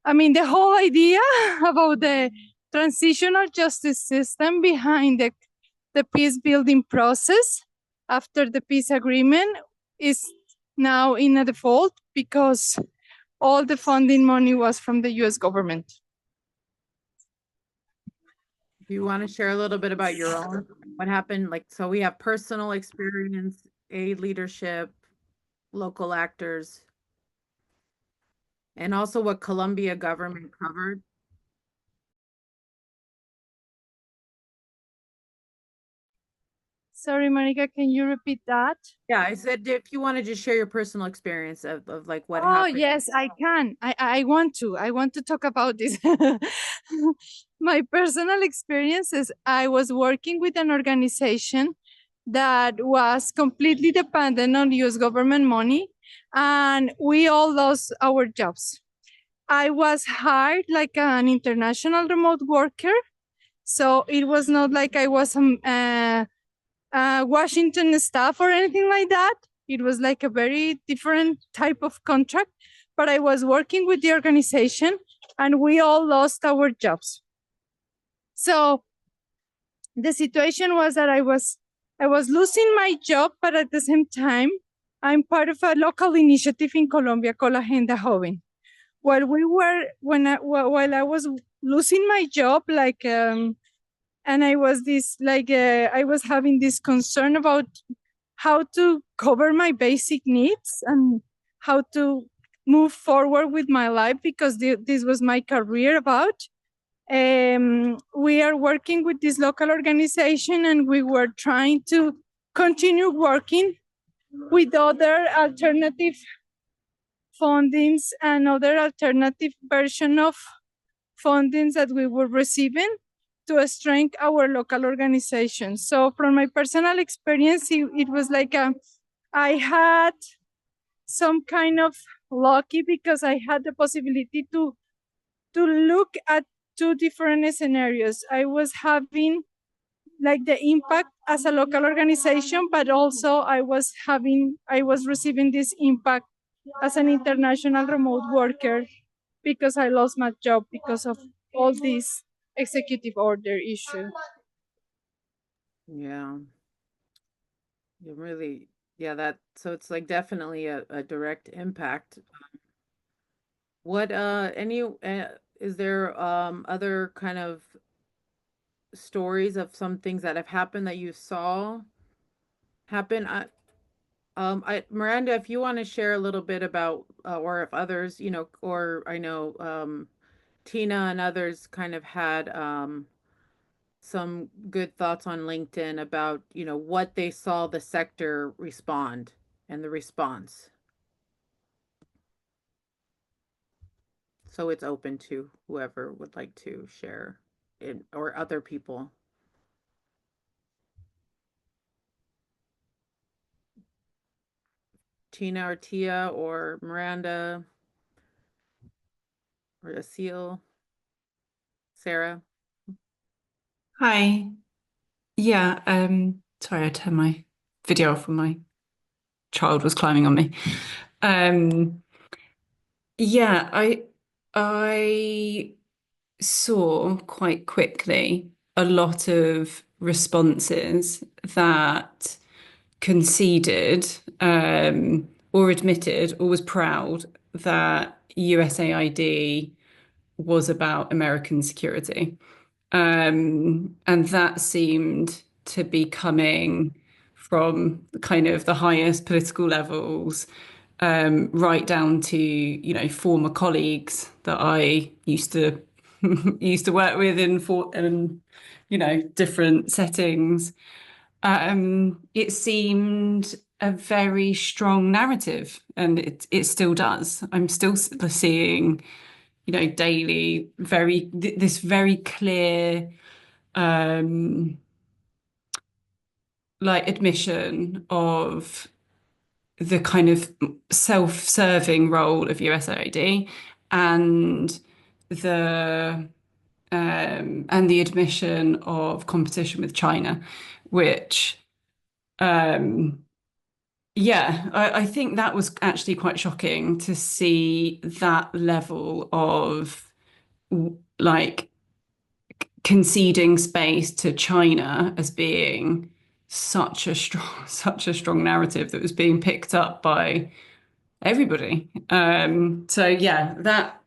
I mean, the whole idea about the transitional justice system behind the peace building process after the peace agreement is now in a default because all the funding money was from the US government. If you want to share a little bit about your own, what happened, like, so we have personal experience, aid leadership, local actors, and also what Colombia government covered. Sorry, Monica, can you repeat that? Yeah, I said if you want to just share your personal experience of like what Oh, happened. yes, I can. I want to talk about this. My personal experience is I was working with an organization that was completely dependent on US government money, and we all lost our jobs. I was hired like an international remote worker, so it was not like I was Washington staff or anything like that. It was like a very different type of contract, but I was working with the organization and we all lost our jobs. So the situation was that I was losing my job, but at the same time, I'm part of a local initiative in Colombia called Agenda Joven. While I was losing my job, and I was I was having this concern about how to cover my basic needs and how to move forward with my life, because this was my career about. We are working with this local organization and we were trying to continue working with other alternative fundings and other alternative version of fundings that we were receiving to strengthen our local organization. So from my personal experience, it was like I had some kind of lucky because I had the possibility to look at two different scenarios. I was having like the impact as a local organization, but also I was receiving this impact as an international remote worker because I lost my job because of all these executive order issue. Yeah. You really, yeah, so it's like definitely a direct impact. What is there other kind of stories of some things that have happened that you saw happen? Miranda, if you want to share a little bit about or if others, or I know Tina and others kind of had some good thoughts on LinkedIn about, what they saw the sector respond and the response. So it's open to whoever would like to share it or other people. Tina or Tia or Miranda or Asil, Sarah. Hi. Yeah, sorry, I turned my video off when my child was climbing on me. Um, yeah, I saw quite quickly a lot of responses that conceded or admitted or was proud that USAID was about American security. And that seemed to be coming from kind of the highest political levels, right down to, former colleagues that I used to used to work with in different settings. It seemed a very strong narrative, and it still does. I'm still seeing, daily this very clear like admission of the kind of self-serving role of USAID and the the admission of competition with China, which yeah, I think that was actually quite shocking to see that level of like conceding space to China as being such a strong narrative that was being picked up by everybody. So yeah, that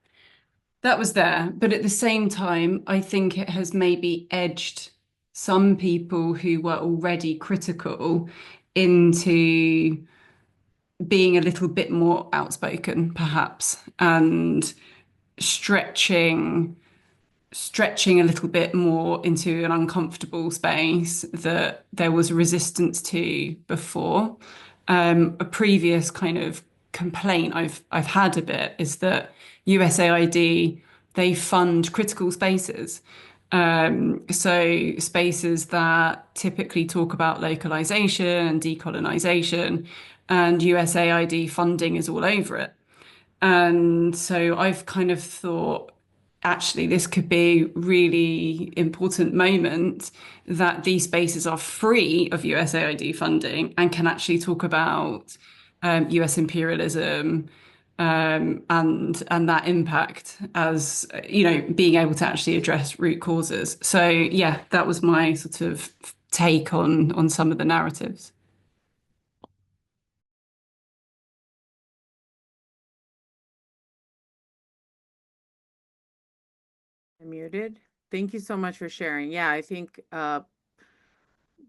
was there. But at the same time, I think it has maybe edged some people who were already critical into being a little bit more outspoken, perhaps, and stretching stretching a little bit more into an uncomfortable space that there was resistance to before. A previous kind of complaint I've had a bit is that USAID, they fund critical spaces. So spaces that typically talk about localization and decolonization, and USAID funding is all over it. And so I've kind of thought, actually, this could be a really important moment that these spaces are free of USAID funding and can actually talk about US imperialism, and that impact as, being able to actually address root causes. So yeah, that was my sort of take on some of the narratives. I'm muted. Thank you so much for sharing. Yeah, I think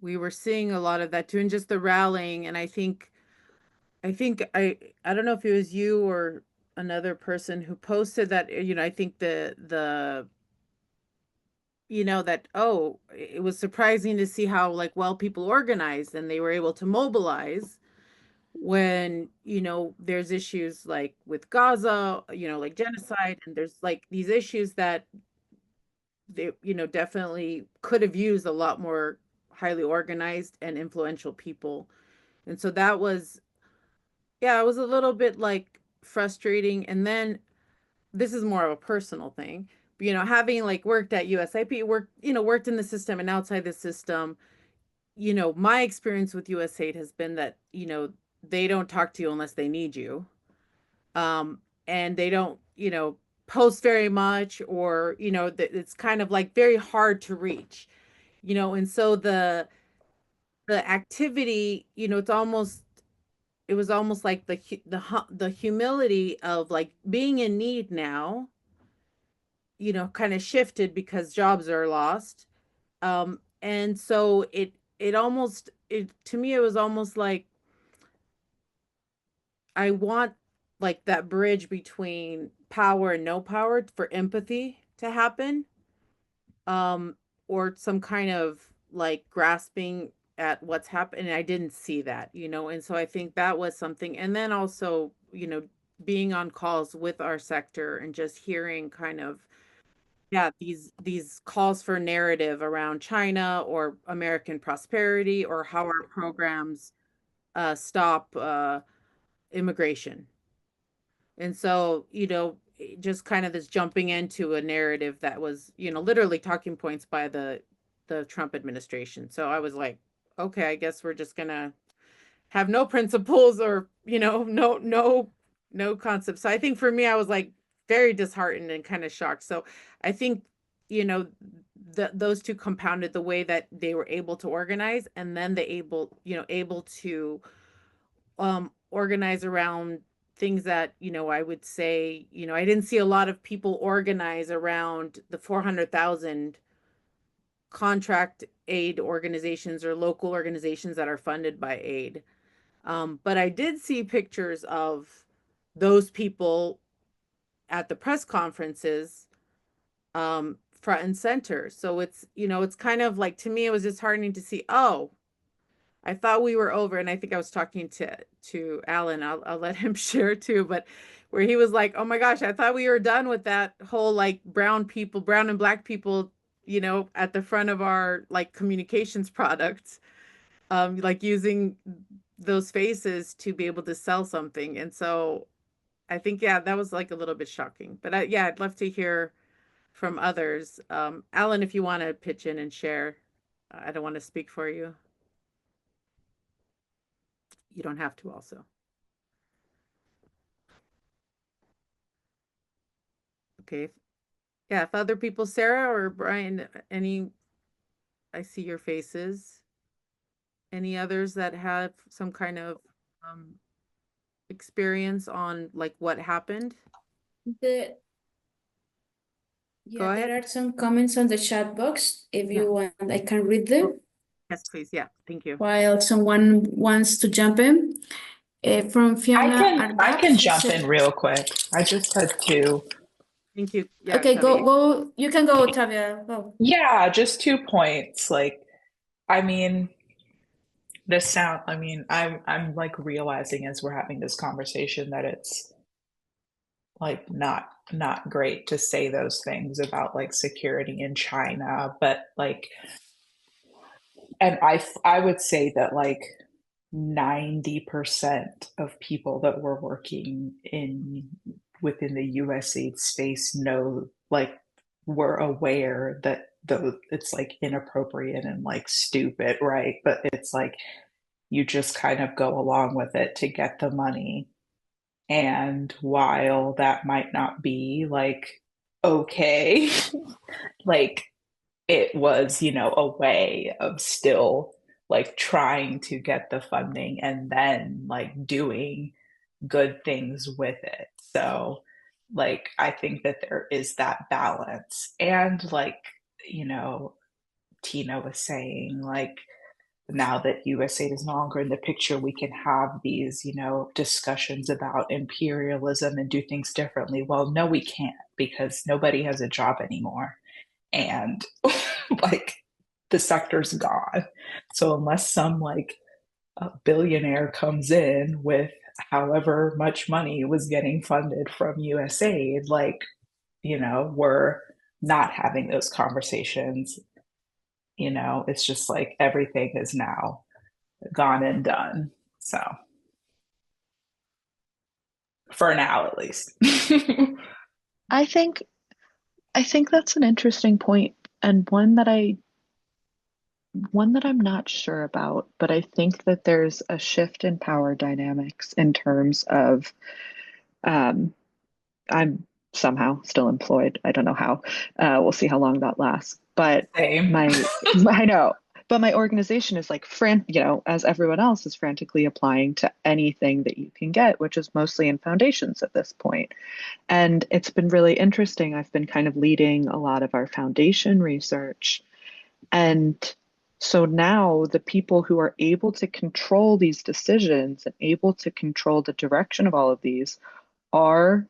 we were seeing a lot of that too, and just the rallying. And I don't know if it was you or another person who posted that, I think that, oh, it was surprising to see how like well people organized and they were able to mobilize when, there's issues like with Gaza, like genocide, and there's like these issues that they, definitely could have used a lot more highly organized and influential people. And so that was, yeah, it was a little bit like frustrating. And then this is more of a personal thing, but, having like worked at USIP, worked in the system and outside the system, my experience with USAID has been that, they don't talk to you unless they need you. And they don't, post very much, or, that it's kind of like very hard to reach, and so the activity, it was almost like the humility of like being in need now, kind of shifted because jobs are lost. And so it to me, it was almost like I want like that bridge between power and no power for empathy to happen, um, or some kind of like grasping at what's happening. I didn't see that, and so I think that was something. And then also, being on calls with our sector and just hearing kind of, yeah, these calls for narrative around China or American prosperity or how our programs stop immigration. And so, just kind of this jumping into a narrative that was, literally talking points by the Trump administration. So I was like, okay, I guess we're just gonna have no principles or, no concepts. So I think for me, I was like very disheartened and kind of shocked. So I think, you know, those two compounded the way that they were able to organize, and then able to organize around things that, I would say, I didn't see a lot of people organize around the 400,000 contract aid organizations or local organizations that are funded by aid. But I did see pictures of those people at the press conferences, front and center. So it's kind of like, to me, it was disheartening to see, oh, I thought we were over. And I think I was talking to Alan. I'll let him share too, but where he was like, oh my gosh, I thought we were done with that whole like brown and black people, at the front of our like communications products, like using those faces to be able to sell something. And so I think, yeah, that was like a little bit shocking. But yeah, I'd love to hear from others. Alan, if you want to pitch in and share, I don't want to speak for you. You don't have to also. Okay. Yeah, if other people, Sarah or Brian, I see your faces. Any others that have some kind of experience on like what happened? There are some comments on the chat box. If you want, I can read them. Yes, please. Yeah, thank you. While someone wants to jump in. From Fiona. I can jump in real quick. I just had two. Thank you. Yeah, okay, Octavia. go. You can go, Octavia. Go. Yeah, just 2 points. Like, I mean, I'm like realizing as we're having this conversation that it's like not great to say those things about like security in China, but like, and I would say that like 90% of people that were working within the USAID space know, like, we're aware that it's like inappropriate and like stupid, right? But it's like you just kind of go along with it to get the money. And while that might not be like okay, like it was, a way of still like trying to get the funding and then like doing good things with it. So like I think that there is that balance. And like, Tina was saying, like now that USAID is no longer in the picture, we can have these, discussions about imperialism and do things differently. Well, no, we can't, because nobody has a job anymore. And like the sector's gone. So unless some like a billionaire comes in with however much money was getting funded from USAID, like, we're not having those conversations. It's just like everything is now gone and done. So for now, at least. I think that's an interesting point, and one that I'm not sure about, but I think that there's a shift in power dynamics in terms of I'm somehow still employed. I don't know how. We'll see how long that lasts. But I know. But my organization is like, as everyone else is frantically applying to anything that you can get, which is mostly in foundations at this point. And it's been really interesting. I've been kind of leading a lot of our foundation research. And so now the people who are able to control these decisions and able to control the direction of all of these are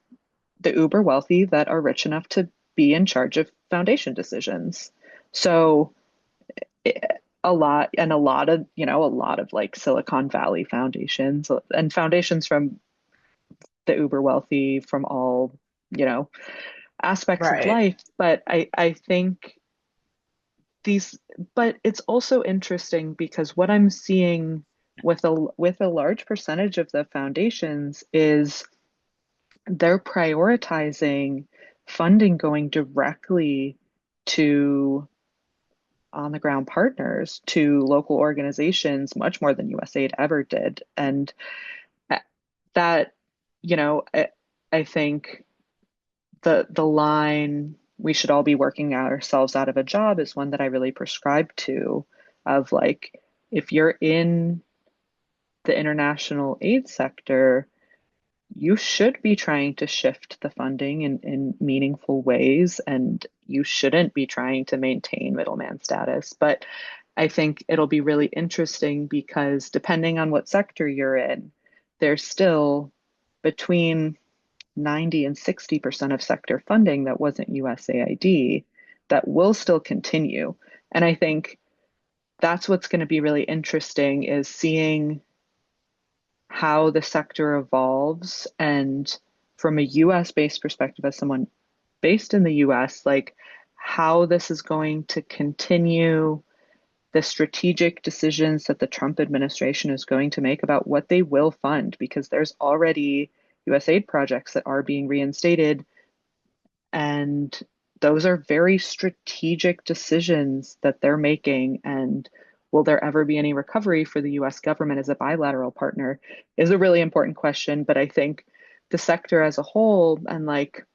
the uber wealthy that are rich enough to be in charge of foundation decisions. So a lot of like Silicon Valley foundations and foundations from the uber wealthy from all, you know, aspects of Right. life. But I think but it's also interesting because what I'm seeing with a large percentage of the foundations is they're prioritizing funding going directly to on the ground partners, to local organizations, much more than USAID ever did. And that, you know, I think the line we should all be working ourselves out of a job is one that I really prescribe to, of like, if you're in the international aid sector, you should be trying to shift the funding in meaningful ways, and you shouldn't be trying to maintain middleman status. But I think it'll be really interesting because depending on what sector you're in, there's still between 90 and 60% of sector funding that wasn't USAID that will still continue. And I think that's what's going to be really interesting, is seeing how the sector evolves. And from a US based perspective, as someone based in the US, like how this is going to continue, the strategic decisions that the Trump administration is going to make about what they will fund, because there's already USAID projects that are being reinstated. And those are very strategic decisions that they're making. And will there ever be any recovery for the US government as a bilateral partner is a really important question. But I think the sector as a whole, and like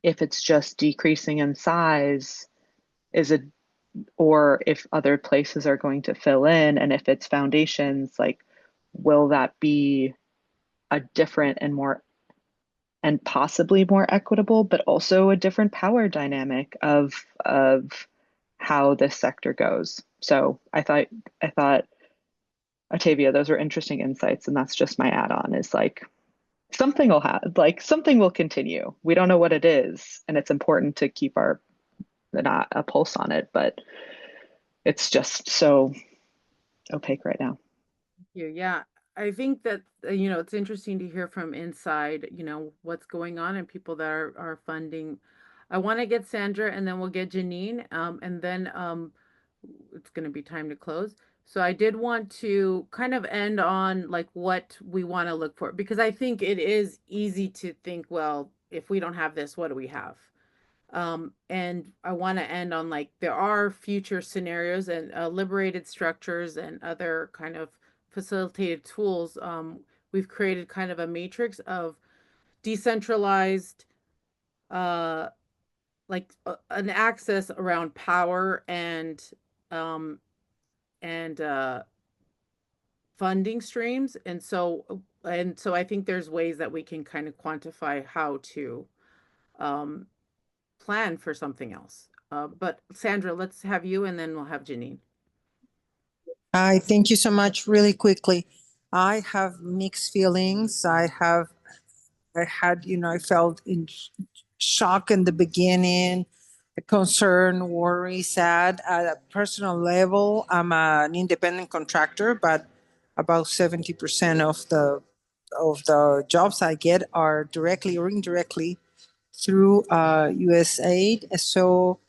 if it's just decreasing in size, or if other places are going to fill in, and if it's foundations, like will that be a different and more and possibly more equitable, but also a different power dynamic of how this sector goes. So I thought, Octavia, those were interesting insights, and that's just my add-on, is like something will continue. We don't know what it is, and it's important to keep a pulse on it, but it's just so opaque right now. Yeah, I think that it's interesting to hear from inside, what's going on and people that are funding. I want to get Sandra, and then we'll get Janine, and then it's going to be time to close. So I did want to kind of end on like what we want to look for, because I think it is easy to think, well, if we don't have this, what do we have? And I want to end on like there are future scenarios and liberated structures and other kind of facilitated tools. We've created kind of a matrix of decentralized, uh, an access around power um, and funding streams. And so I think there's ways that we can kind of quantify how to um, plan for something else. But Sandra, let's have you, and then we'll have Janine. I thank you so much. Really quickly, I have mixed feelings. I had, I felt in shock in the beginning, concern, worry, sad. At a personal level, I'm an independent contractor, but about 70% of the jobs I get are directly or indirectly through USAID. So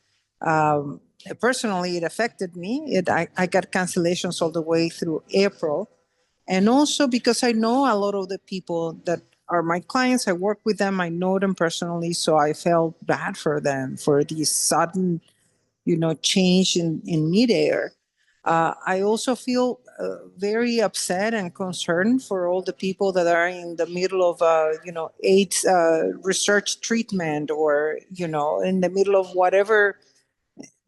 personally, it affected me. I got cancellations all the way through April. And also because I know a lot of the people that are my clients, I work with them, I know them personally. So I felt bad for them for this sudden, change in midair. I also feel very upset and concerned for all the people that are in the middle of, AIDS research treatment, or, in the middle of whatever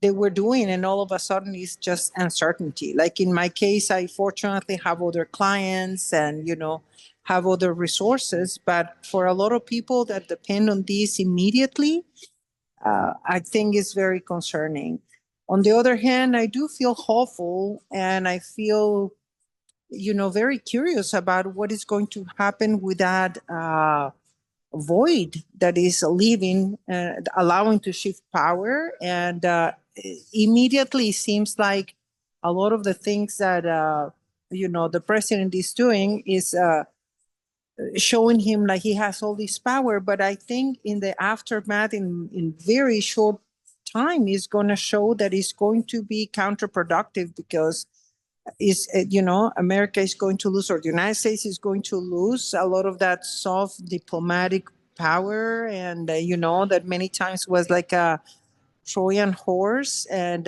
they were doing, and all of a sudden it's just uncertainty. Like in my case, I fortunately have other clients and, have other resources, but for a lot of people that depend on these immediately, I think it's very concerning. On the other hand, I do feel hopeful, and I feel, very curious about what is going to happen with that void that is leaving, allowing to shift power. And immediately it seems like a lot of the things that, the president is doing is showing him like he has all this power. But I think in the aftermath, in very short time, is going to show that it's going to be counterproductive, because America is going to lose, or the United States is going to lose a lot of that soft diplomatic power, and that many times was like a Trojan horse, and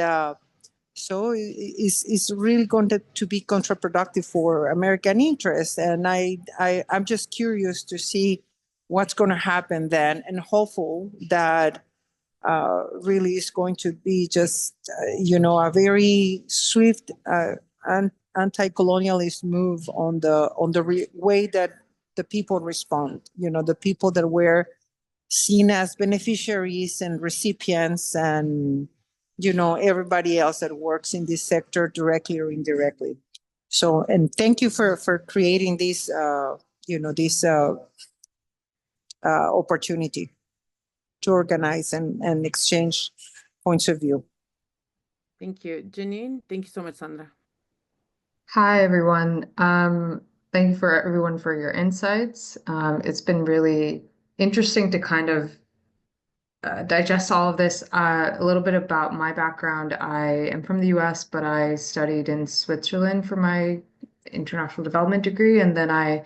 so it's really going to be counterproductive for American interests. And I'm just curious to see what's going to happen then, and hopeful that really is going to be just, a very swift anti-colonialist move on the way that the people respond. The people that were seen as beneficiaries and recipients, and everybody else that works in this sector directly or indirectly. So, and thank you for creating this opportunity to organize and exchange points of view. Thank you. Janine, thank you so much, Sandra. Hi, everyone. Thank you for everyone for your insights. It's been really interesting to kind of digest all of this. A little bit about my background. I am from the US, but I studied in Switzerland for my international development degree, and then I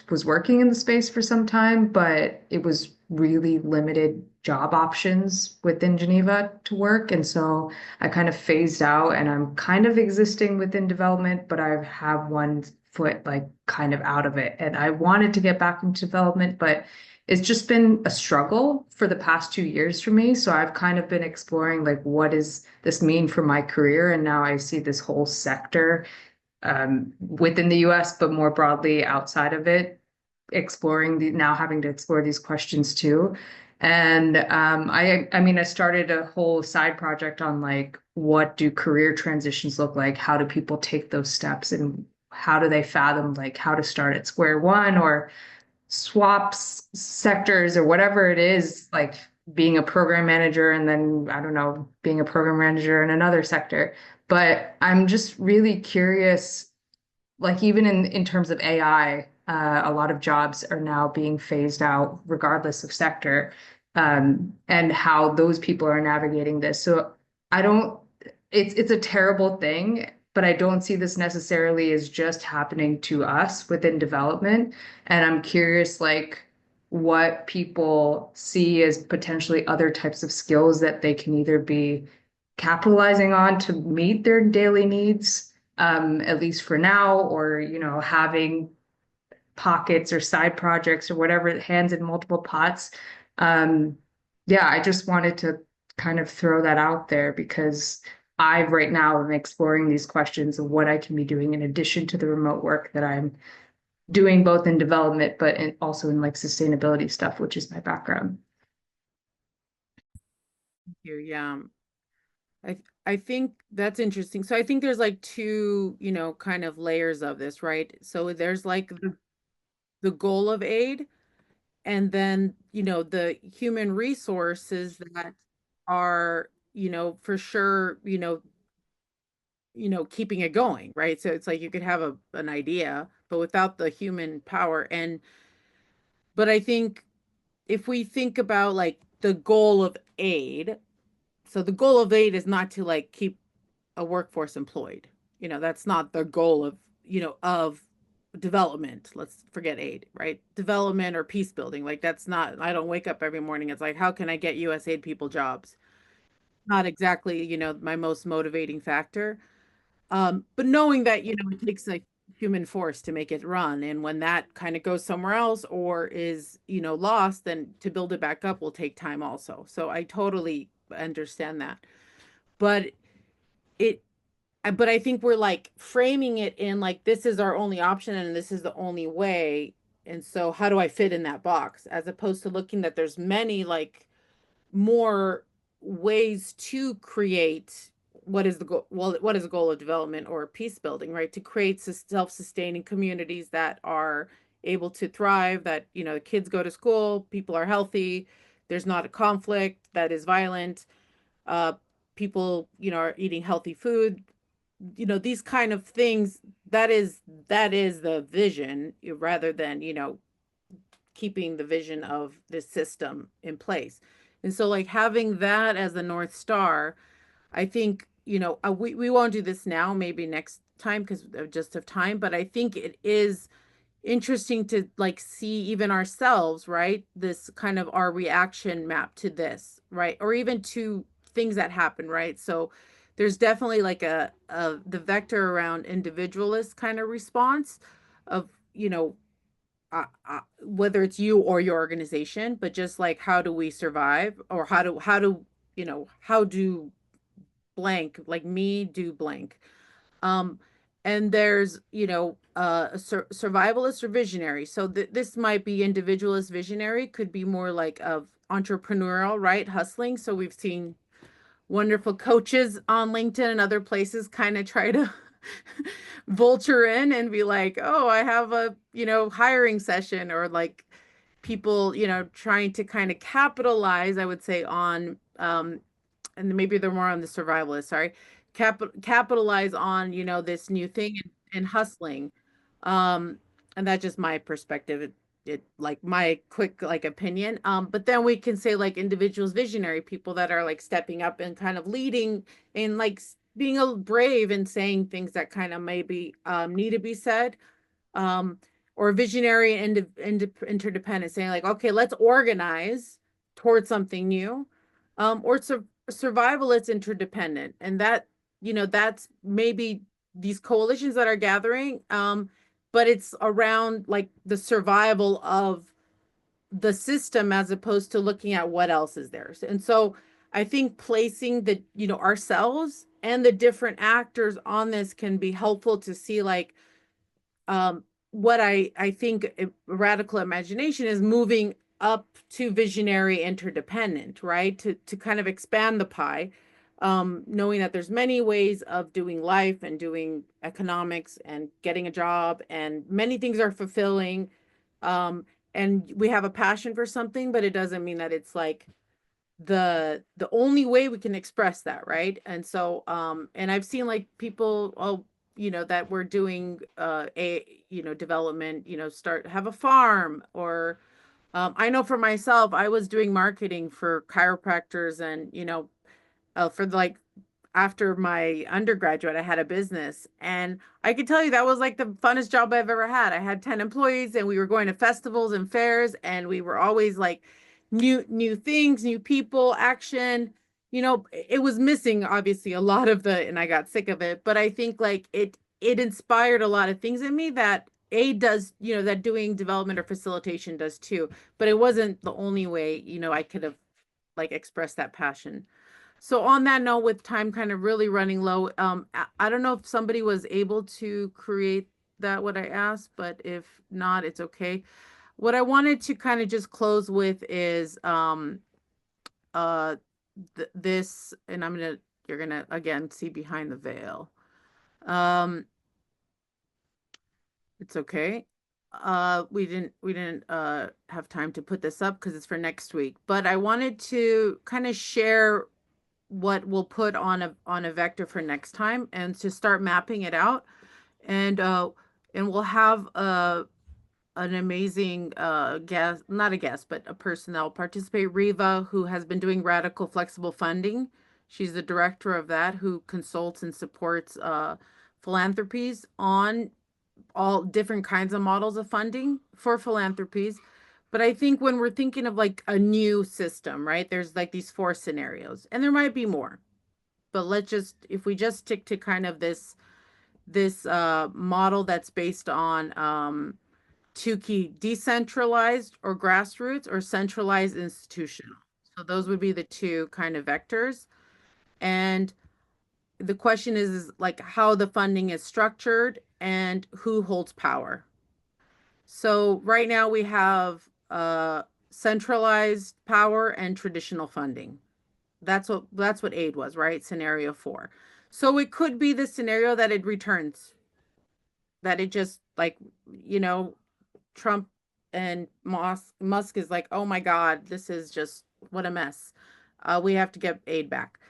was working in the space for some time, but it was really limited job options within Geneva to work. And so I kind of phased out, and I'm kind of existing within development, but I have one foot like kind of out of it. And I wanted to get back into development, but it's just been a struggle for the past 2 years for me. So I've kind of been exploring like, what does this mean for my career? And now I see this whole sector within the US, but more broadly outside of it, now having to explore these questions too. And I mean, I started a whole side project on like, what do career transitions look like? How do people take those steps, and how do they fathom like how to start at square one, or swaps sectors, or whatever it is, like being a program manager and then, I don't know, being a program manager in another sector. But I'm just really curious, like even in terms of AI, a lot of jobs are now being phased out regardless of sector, and how those people are navigating this. So I don't, it's a terrible thing, but I don't see this necessarily as just happening to us within development. And I'm curious, like, what people see as potentially other types of skills that they can either be capitalizing on to meet their daily needs, at least for now, or, having pockets or side projects or whatever, hands in multiple pots. Yeah, I just wanted to kind of throw that out there, because I right now am exploring these questions of what I can be doing in addition to the remote work that I'm doing, both in development, but also in like sustainability stuff, which is my background. Thank you. Yeah. I think that's interesting. So I think there's like two, kind of layers of this, right? So there's like the goal of aid, and then, the human resources that are, for sure, keeping it going, right? So it's like you could have an idea, but without the human power. But I think if we think about like the goal of aid, so the goal of aid is not to like keep a workforce employed. That's not the goal of development. Let's forget aid, right? Development or peace building. Like that's not, I don't wake up every morning. It's like, how can I get USAID people jobs? Not exactly, my most motivating factor. But knowing that, it takes like human force to make it run. And when that kind of goes somewhere else or is, lost, then to build it back up will take time also. So I totally understand that. But it, but I think we're like framing it in like, this is our only option and this is the only way. And so how do I fit in that box? As opposed to looking that there's many like more ways to create what is the goal, well, what is the goal of development or peace building, right? To create self-sustaining communities that are able to thrive, that, kids go to school, people are healthy, there's not a conflict that is violent, people, are eating healthy food, you know, these kind of things, that is the vision, rather than, you know, keeping the vision of this system in place. And so like having that as the North Star, I think, you know, we won't do this now, maybe next time because of just of time, but I think it is interesting to like see even ourselves, right? This kind of our reaction map to this, right? Or even to things that happen, right? So there's definitely like the vector around individualist kind of response of, you know, whether it's you or your organization, but just like how do we survive, or how do you know, how do blank, like me do blank. um and there's, you know, a survivalist or visionary. So this might be individualist. Visionary could be more like of entrepreneurial, right? Hustling. So we've seen wonderful coaches on LinkedIn and other places kind of try to vulture in and be like, oh, I have a, you know, hiring session, or like people, you know, trying to kind of capitalize, I would say, on and maybe they're more on the survivalist, sorry, capitalize on, you know, this new thing, and hustling. Um, and that's just my perspective. It like my quick like opinion. But then we can say like individuals, visionary people that are like stepping up and kind of leading, and like being a brave and saying things that kind of maybe need to be said. um, or visionary and interdependent, saying like, okay, let's organize towards something new. Or survival, it's interdependent, and that, you know, that's maybe these coalitions that are gathering, but it's around like the survival of the system as opposed to looking at what else is there. And so I think placing the, you know, ourselves and the different actors on this can be helpful to see like, what I think radical imagination is moving up to visionary interdependent, right? To kind of expand the pie, knowing that there's many ways of doing life and doing economics and getting a job, and many things are fulfilling. And we have a passion for something, but it doesn't mean that it's like the only way we can express that, right? And so and I've seen like people, oh, you know, that we're doing a, you know, development, you know, start have a farm, or I know for myself, I was doing marketing for chiropractors, and you know, for like after my undergraduate, I had a business, and I could tell you that was like the funnest job I've ever had. I had 10 employees, and we were going to festivals and fairs, and we were always like new things, new people, action. You know, it was missing obviously a lot of the, and I got sick of it, but I think like it inspired a lot of things in me that aid does, you know, that doing development or facilitation does too. But it wasn't the only way, you know, I could have like expressed that passion. So on that note, with time kind of really running low, I don't know if somebody was able to create that what I asked, but if not, it's okay. What I wanted to kind of just close with is uh this, and you're gonna again see behind the veil. It's okay. We didn't have time to put this up because it's for next week, but I wanted to kind of share what we'll put on a vector for next time, and to start mapping it out. And we'll have an amazing guest, not a guest, but a person that will participate, Riva, who has been doing radical flexible funding. She's the director of that, who consults and supports philanthropies on all different kinds of models of funding for philanthropies. But I think when we're thinking of like a new system, right, there's like these four scenarios, and there might be more. But let's just, if we just stick to kind of this model that's based on two key: decentralized or grassroots, or centralized institutional. So those would be the two kind of vectors. And the question is like how the funding is structured and who holds power. So right now we have centralized power and traditional funding. That's what aid was, right? Scenario 4. So it could be the scenario that it returns, that it just like, you know, Trump and Musk is like, oh my God, this is just what a mess. We have to get aid back,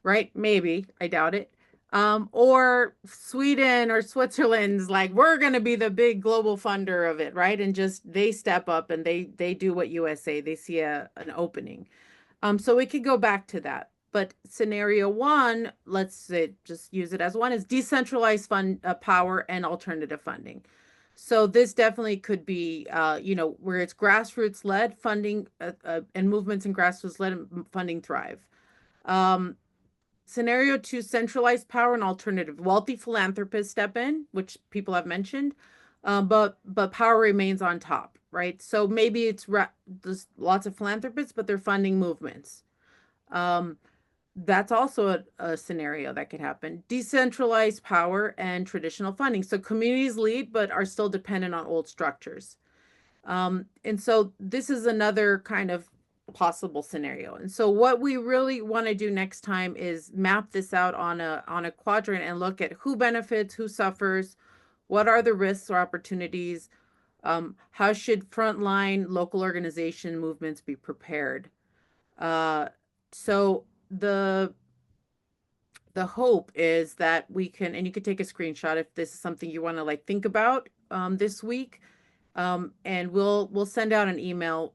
right? Maybe, I doubt it. Or Sweden or Switzerland's like, we're going to be the big global funder of it, right? And just they step up and they do what USA, they see an opening. So we could go back to that. But scenario one, let's say, just use it as one, is decentralized fund power and alternative funding. So this definitely could be, where it's grassroots led funding and movements in grassroots led funding thrive. Scenario two, centralized power and alternative. Wealthy philanthropists step in, which people have mentioned, but power remains on top, right? So maybe there's lots of philanthropists, but they're funding movements. That's also a scenario that could happen. Decentralized power and traditional funding. So communities lead, but are still dependent on old structures. And so this is another kind of possible scenario. And so what we really want to do next time is map this out on a quadrant and look at who benefits, who suffers, what are the risks or opportunities, how should frontline local organization movements be prepared. So the hope is that we can, and you could take a screenshot if this is something you want to like think about this week, and we'll send out an email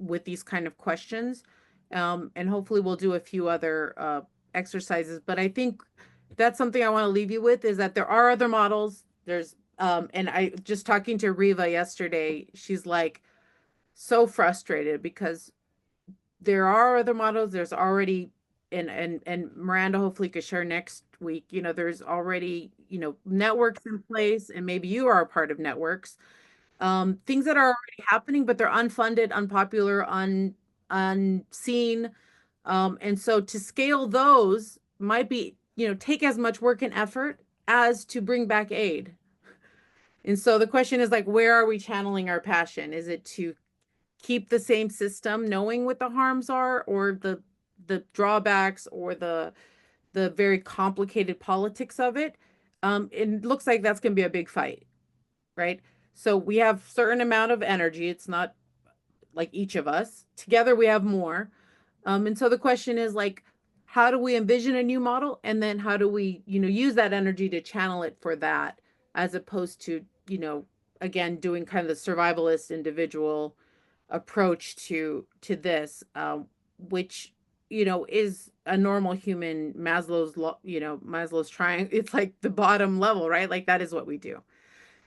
with these kind of questions, and hopefully we'll do a few other exercises. But I think that's something I want to leave you with, is that there are other models. There's and I just talking to Riva yesterday, she's like so frustrated because there are other models. There's already, and Miranda hopefully could share next week, there's already, networks in place, and maybe you are a part of networks. Things that are already happening, but they're unfunded, unpopular, unseen. And so to scale those might be, take as much work and effort as to bring back aid. And so the question is like, where are we channeling our passion? Is it to keep the same system, knowing what the harms are, or the drawbacks, or the very complicated politics of it? It looks like that's going to be a big fight, right? So we have certain amount of energy. It's not like each of us. Together we have more. And so the question is like, how do we envision a new model? And then how do we, use that energy to channel it for that, as opposed to, again, doing kind of the survivalist individual approach to this, which, is a normal human Maslow's triangle. It's like the bottom level, right? Like that is what we do.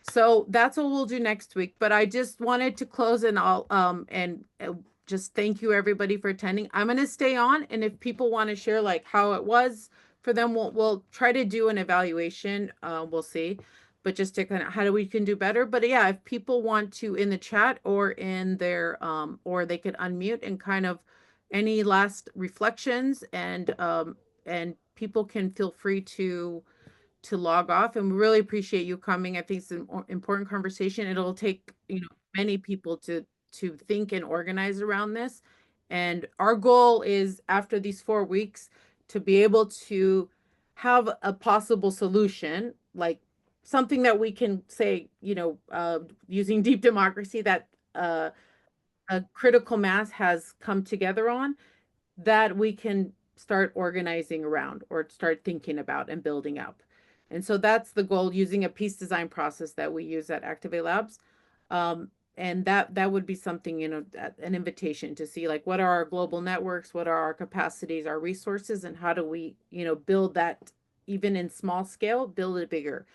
So that's what we'll do next week. But I just wanted to close, and I'll just thank you everybody for attending. I'm going to stay on, and if people want to share like how it was for them, we'll try to do an evaluation. We'll see, but just to kind of how we can do better. But yeah, if people want to in the chat or in their or they could unmute and kind of any last reflections, and people can feel free to log off, and we really appreciate you coming. I think it's an important conversation. It'll take, many people to think and organize around this. And our goal is, after these 4 weeks, to be able to have a possible solution, like something that we can say, using deep democracy, that a critical mass has come together on, that we can start organizing around or start thinking about and building up. And so that's the goal, using a peace design process that we use at Activate Labs. And that would be something, an invitation to see like, what are our global networks, what are our capacities, our resources, and how do we, build that, even in small scale, build it bigger.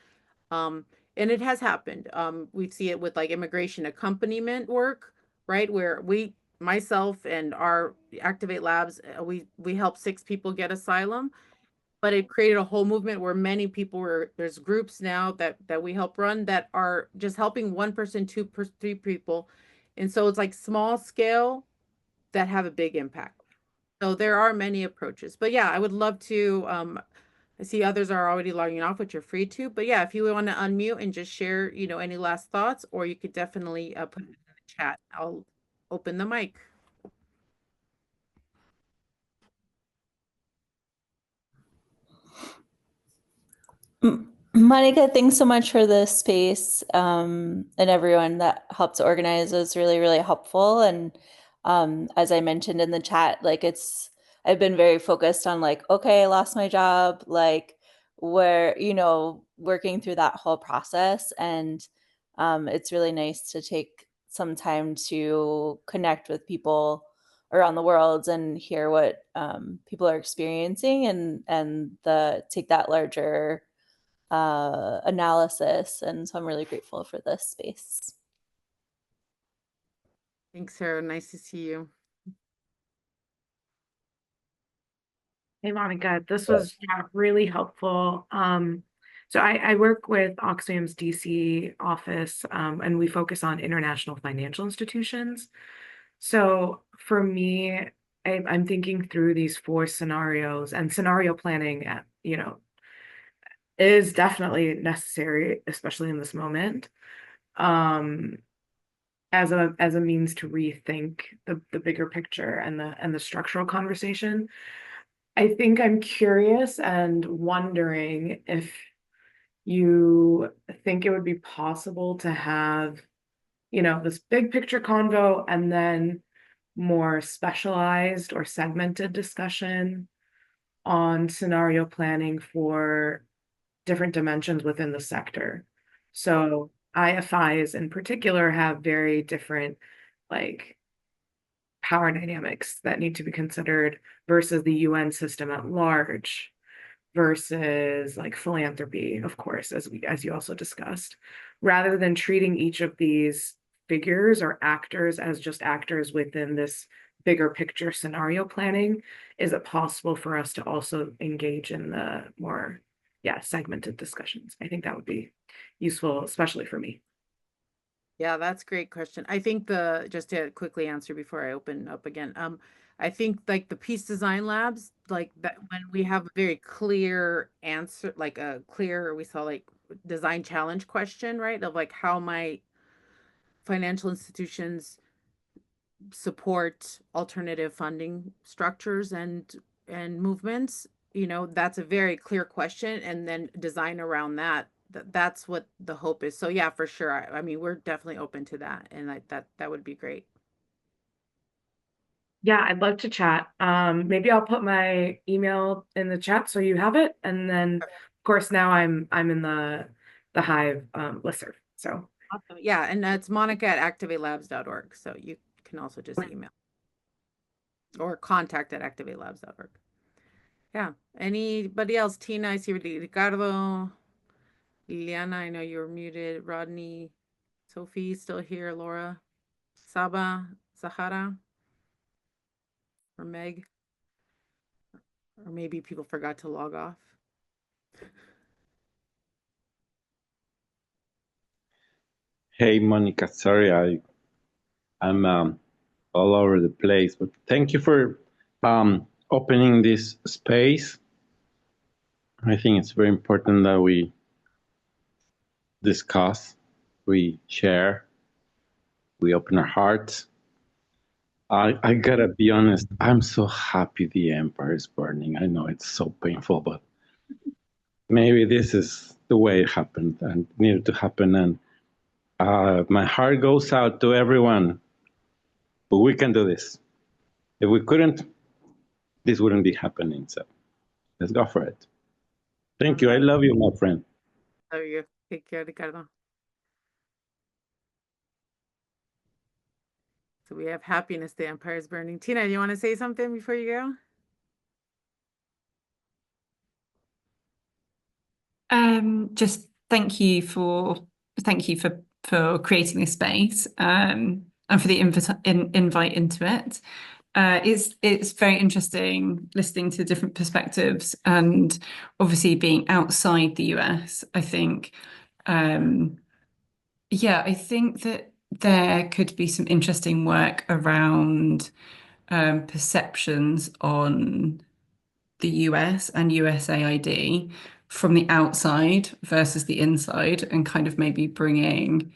And it has happened. We see it with like immigration accompaniment work, right? Where myself and our Activate Labs, we helped 6 people get asylum, but it created a whole movement where many people there's groups now that we help run that are just helping 1 person, 2 3 people. And so it's like small scale that have a big impact. So there are many approaches, but yeah, I would love to, I see others are already logging off, which you're free to, but yeah, if you want to unmute and just share, any last thoughts, or you could definitely put it in the chat. I'll open the mic. Monica, thanks so much for this space, and everyone that helped organize was really, really helpful. And as I mentioned in the chat, like I've been very focused on like, okay, I lost my job, like where, you know, working through that whole process. And it's really nice to take some time to connect with people around the world and hear what people are experiencing and the take that larger analysis. And so I'm really grateful for this space. Thanks, Sarah. Nice to see you. Hey, Monica, this was really helpful. So I work with Oxfam's DC office, and we focus on international financial institutions. So for me, I'm thinking through these 4 scenarios, and scenario planning, you know, is definitely necessary, especially in this moment, as a means to rethink the bigger picture and the structural conversation. I think I'm curious and wondering if you think it would be possible to have, you know, this big picture convo and then more specialized or segmented discussion on scenario planning for different dimensions within the sector. So IFIs in particular have very different like power dynamics that need to be considered versus the UN system at large versus like philanthropy, of course, as you also discussed, rather than treating each of these figures or actors as just actors within this bigger picture scenario planning. Is it possible for us to also engage in the more, segmented discussions? I think that would be useful, especially for me. Yeah, that's a great question. I think just to quickly answer before I open up again, I think like the peace design labs, like that when we have a very clear answer, like we saw like design challenge question, right? Of like how might financial institutions support alternative funding structures and movements, you know, that's a very clear question, and then design around that. That's what the hope is. So yeah, for sure. I mean, we're definitely open to that, and that would be great. Yeah, I'd love to chat. Maybe I'll put my email in the chat so you have it. And then of course now I'm in the Hive listserv. So Awesome. Yeah, and that's monica@activatelabs.org. So you can also just email or contact@activatelabs.org. Yeah. Anybody else? Tina, I see Ricardo, Liliana, I know you're muted. Rodney, Sophie, still here. Laura, Saba, Zahara, or Meg, or maybe people forgot to log off. Hey, Monica, sorry, I'm all over the place, but thank you for opening this space. I think it's very important that we discuss, we share, we open our hearts. I gotta be honest, I'm so happy the empire is burning. I know it's so painful, but maybe this is the way it happened and needed to happen. And my heart goes out to everyone, but we can do this. If we couldn't, this wouldn't be happening. So let's go for it. Thank you. I love you, my friend. Love you. Take care, Ricardo. So we have happiness, the empire is burning. Tina, do you want to say something before you go? Just thank you for creating this space and for the invite into it. It's very interesting listening to different perspectives, and obviously being outside the US. I think, I think that there could be some interesting work around perceptions on the US and USAID from the outside versus the inside, and kind of maybe bringing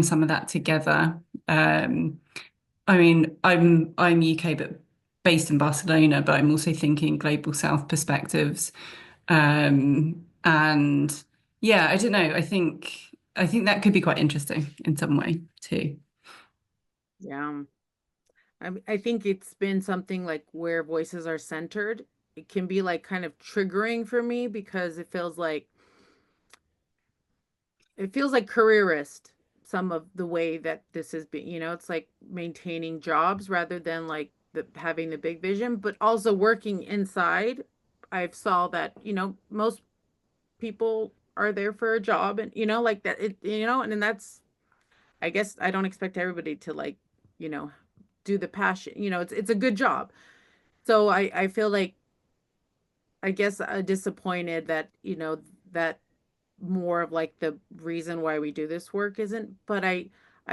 some of that together. I mean, I'm UK but based in Barcelona, but I'm also thinking global South perspectives. And yeah, I don't know. I think that could be quite interesting in some way too. Yeah. I think it's been something like where voices are centered. It can be like kind of triggering for me because it feels like careerist, some of the way that this has been, it's like maintaining jobs rather than like having the big vision, but also working inside. I've saw that, most people are there for a job and, like that, and then that's, I guess I don't expect everybody to like, you know, do the passion, it's a good job. So I feel like, I guess, disappointed that, that more of like the reason why we do this work isn't, but I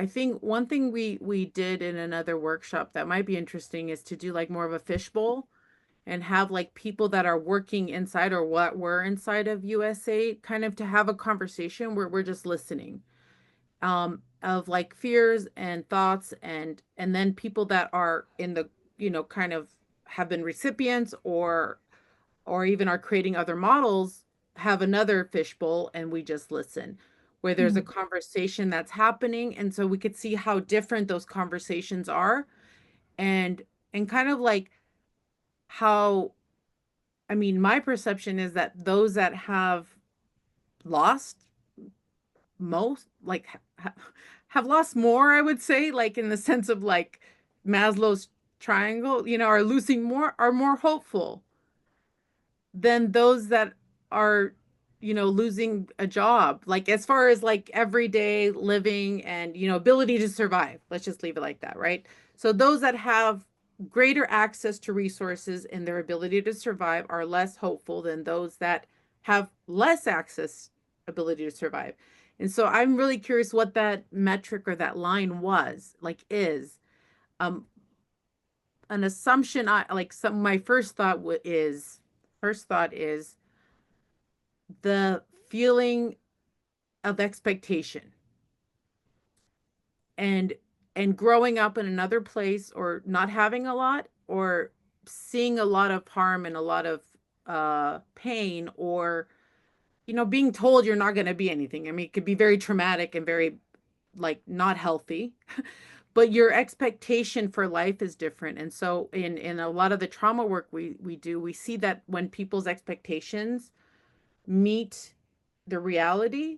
think one thing we did in another workshop that might be interesting is to do like more of a fishbowl and have like people that are working inside or what were inside of USA kind of to have a conversation where we're just listening, of like fears and thoughts, and then people that are in the, kind of have been recipients or even are creating other models, have another fishbowl and we just listen, where there's a conversation that's happening, and so we could see how different those conversations are, and kind of like how, I mean, my perception is that those that have lost most, like have lost more, I would say, like in the sense of like Maslow's triangle, are losing more, are more hopeful than those that are, losing a job, like as far as like everyday living and, ability to survive. Let's just leave it like that, right? So those that have greater access to resources and their ability to survive are less hopeful than those that have less access, ability to survive. And so I'm really curious what that metric or that line was, like, is um an assumption. I like, some my first thought is the feeling of expectation and growing up in another place or not having a lot or seeing a lot of harm and a lot of pain, or being told you're not going to be anything. I mean, it could be very traumatic and very like not healthy, but your expectation for life is different. And so in a lot of the trauma work we do, we see that when people's expectations meet the reality,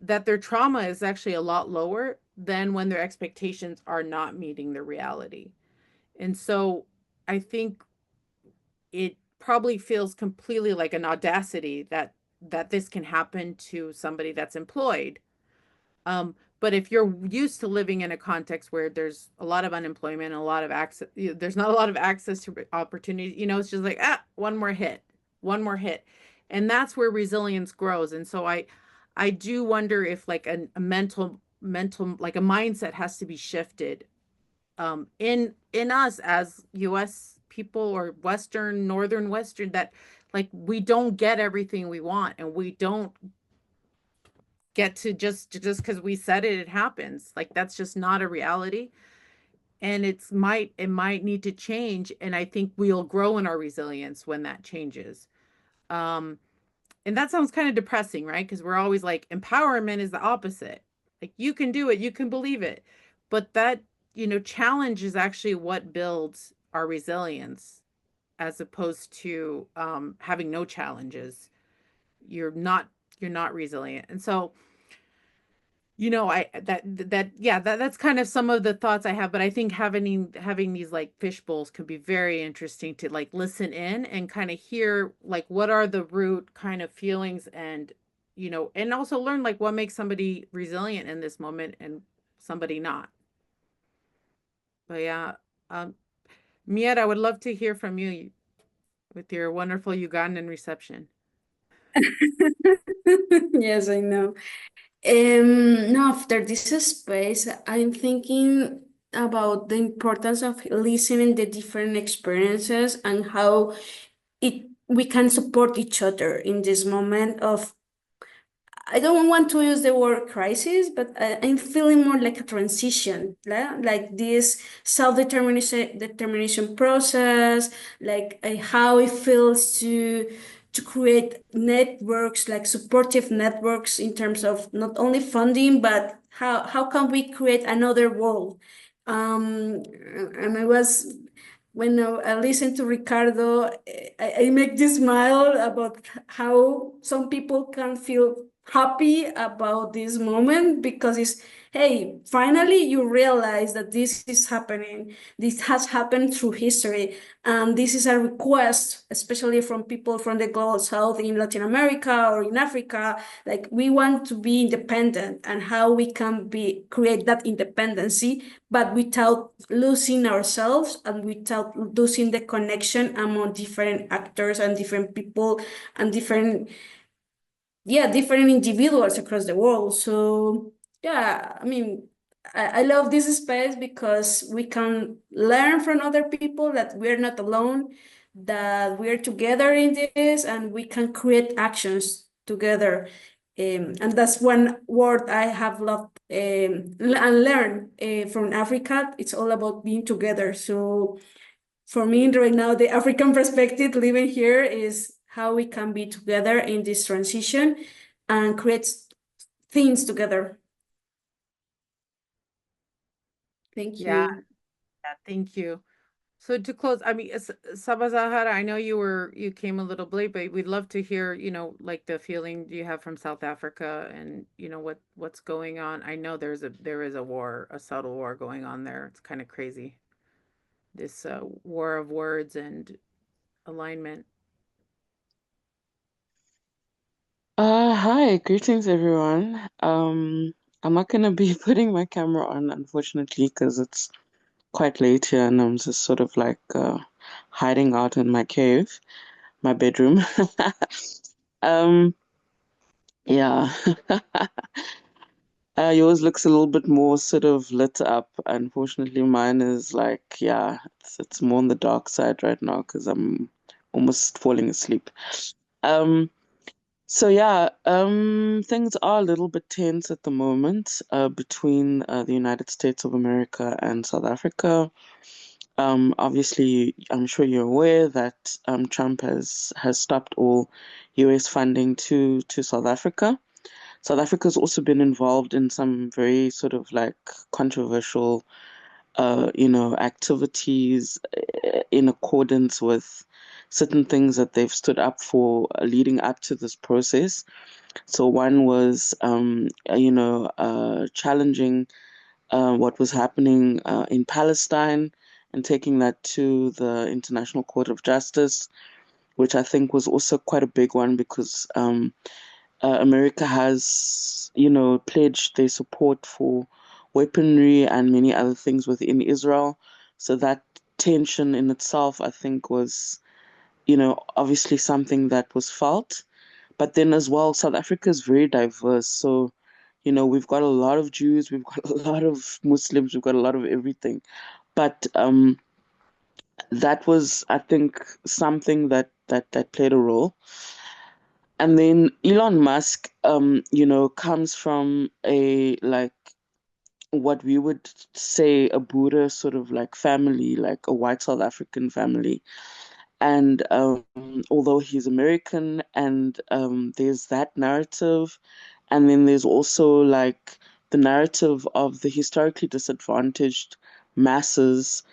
that their trauma is actually a lot lower than when their expectations are not meeting the reality. And so I think it probably feels completely like an audacity that this can happen to somebody that's employed. But if you're used to living in a context where there's a lot of unemployment, a lot of access, there's not a lot of access to opportunity, it's just like, one more hit, one more hit. And that's where resilience grows. And so I do wonder if like a mental, like a mindset has to be shifted, in us as US people or Northern Western, that like we don't get everything we want, and we don't get to just because we said it happens. Like that's just not a reality. And it might need to change. And I think we'll grow in our resilience when that changes. Um, and that sounds kind of depressing, right? Because we're always like, empowerment is the opposite. Like you can do it, you can believe it. But that, challenge is actually what builds our resilience, as opposed to having no challenges. You're not resilient. And so, I yeah, that's kind of some of the thoughts I have, but I think having these like fish bowls could be very interesting to like listen in and kind of hear like what are the root kind of feelings, and and also learn like what makes somebody resilient in this moment and somebody not. But yeah, um Miet, I would love to hear from you with your wonderful Ugandan reception. Yes, I know. Now, after this space, I'm thinking about the importance of listening the different experiences and how we can support each other in this moment of, I don't want to use the word crisis, but I'm feeling more like a transition, like this determination process, like how it feels to create networks, like supportive networks in terms of not only funding, but how can we create another world And I was, when I listened to Ricardo, I make this smile about how some people can feel happy about this moment because it's, hey, finally you realize that this is happening. This has happened through history. And this is a request, especially from people from the global south in Latin America or in Africa. Like we want to be independent and how we can create that independency, but without losing ourselves and without losing the connection among different actors and different people and different individuals across the world. So yeah, I mean, I love this space because we can learn from other people that we're not alone, that we're together in this, and we can create actions together. And that's one word I have loved and learned from Africa. It's all about being together. So for me right now, the African perspective living here is how we can be together in this transition and create things together. Thank Yeah, you. yeah, thank you. So to close, I mean, Saba Zahara, I know you came a little late, but we'd love to hear, like the feeling you have from South Africa and, what's going on. I know there is a war, a subtle war going on there. It's kind of crazy. This war of words and alignment. Hi, greetings everyone. I'm not gonna be putting my camera on, unfortunately, because it's quite late here and I'm just sort of like hiding out in my cave, my bedroom. Um, yeah. Yours looks a little bit more sort of lit up. Unfortunately, mine is like, yeah, it's more on the dark side right now because I'm almost falling asleep. Um, So yeah, things are a little bit tense at the moment between the United States of America and South Africa. Obviously, I'm sure you're aware that Trump has stopped all US funding to South Africa. South Africa has also been involved in some very sort of like controversial, activities in accordance with certain things that they've stood up for leading up to this process. So one was, challenging what was happening in Palestine and taking that to the International Court of Justice, which I think was also quite a big one because America has, pledged their support for weaponry and many other things within Israel. So that tension in itself, I think, was, obviously something that was felt. But then as well, South Africa is very diverse. So, we've got a lot of Jews, we've got a lot of Muslims, we've got a lot of everything. But that was, I think, something that played a role. And then Elon Musk, comes from a like what we would say a Buddha sort of like family, like a white South African family. And although he's American, and there's that narrative, and then there's also like the narrative of the historically disadvantaged masses.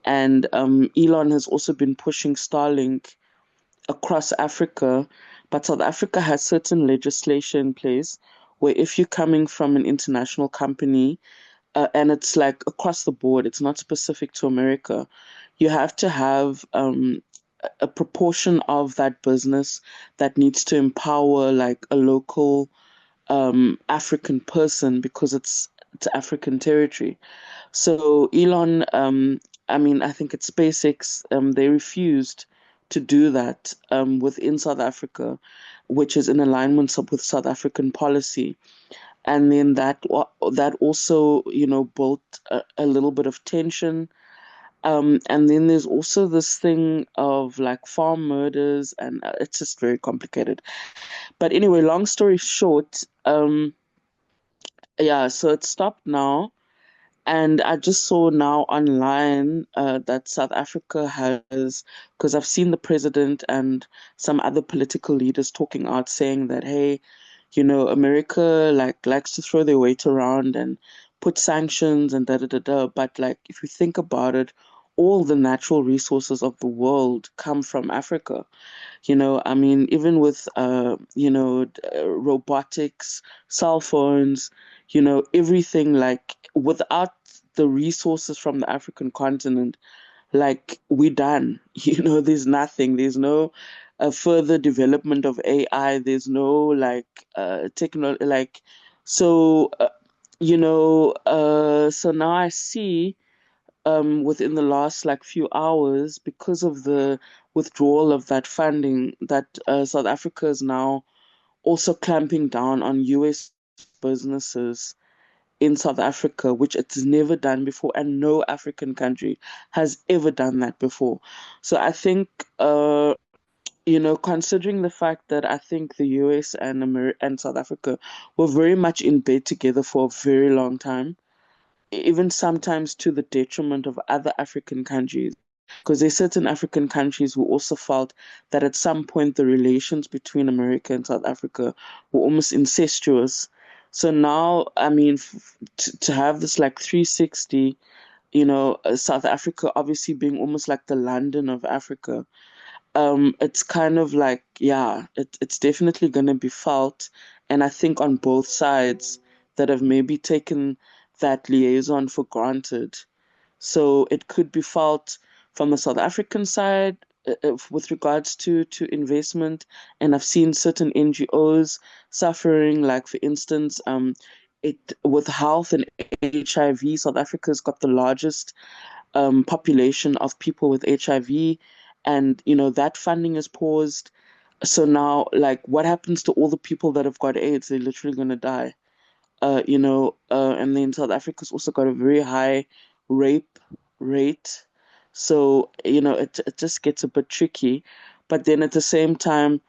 And Elon has also been pushing Starlink across Africa, but South Africa has certain legislation in place where if you're coming from an international company, and it's like across the board, it's not specific to America, you have to have a proportion of that business that needs to empower like a local African person because it's African territory. So Elon, I mean, I think it's SpaceX, they refused to do that within South Africa, which is in alignment with South African policy. And then that also, built a little bit of tension. And then there's also this thing of like farm murders, and it's just very complicated. But anyway, long story short, yeah, so it stopped now. And I just saw now online that South Africa has, because I've seen the president and some other political leaders talking out saying that, hey, America like likes to throw their weight around and put sanctions and da da da da. But like, if you think about it, all the natural resources of the world come from Africa. I mean, even with robotics, cell phones, everything, like without the resources from the African continent, like we're done. There's nothing. There's no further development of AI. There's no like like so so now I see within the last like few hours, because of the withdrawal of that funding, that South Africa is now also clamping down on US businesses in South Africa, which it's never done before, and no African country has ever done that before. So I think, considering the fact that I think the US and and South Africa were very much in bed together for a very long time, even sometimes to the detriment of other African countries. Because there's certain African countries who also felt that at some point the relations between America and South Africa were almost incestuous. So now, I mean, to have this like 360, South Africa obviously being almost like the London of Africa, it's kind of like, yeah, it's definitely going to be felt. And I think on both sides that have maybe taken that liaison for granted. So it could be felt from the South African side with regards to investment. And I've seen certain NGOs suffering, like for instance, it with health and HIV, South Africa's got the largest population of people with HIV, and that funding is paused. So now, like, what happens to all the people that have got AIDS? They're literally gonna die. And then South Africa's also got a very high rape rate. So, it just gets a bit tricky. But then at the same time,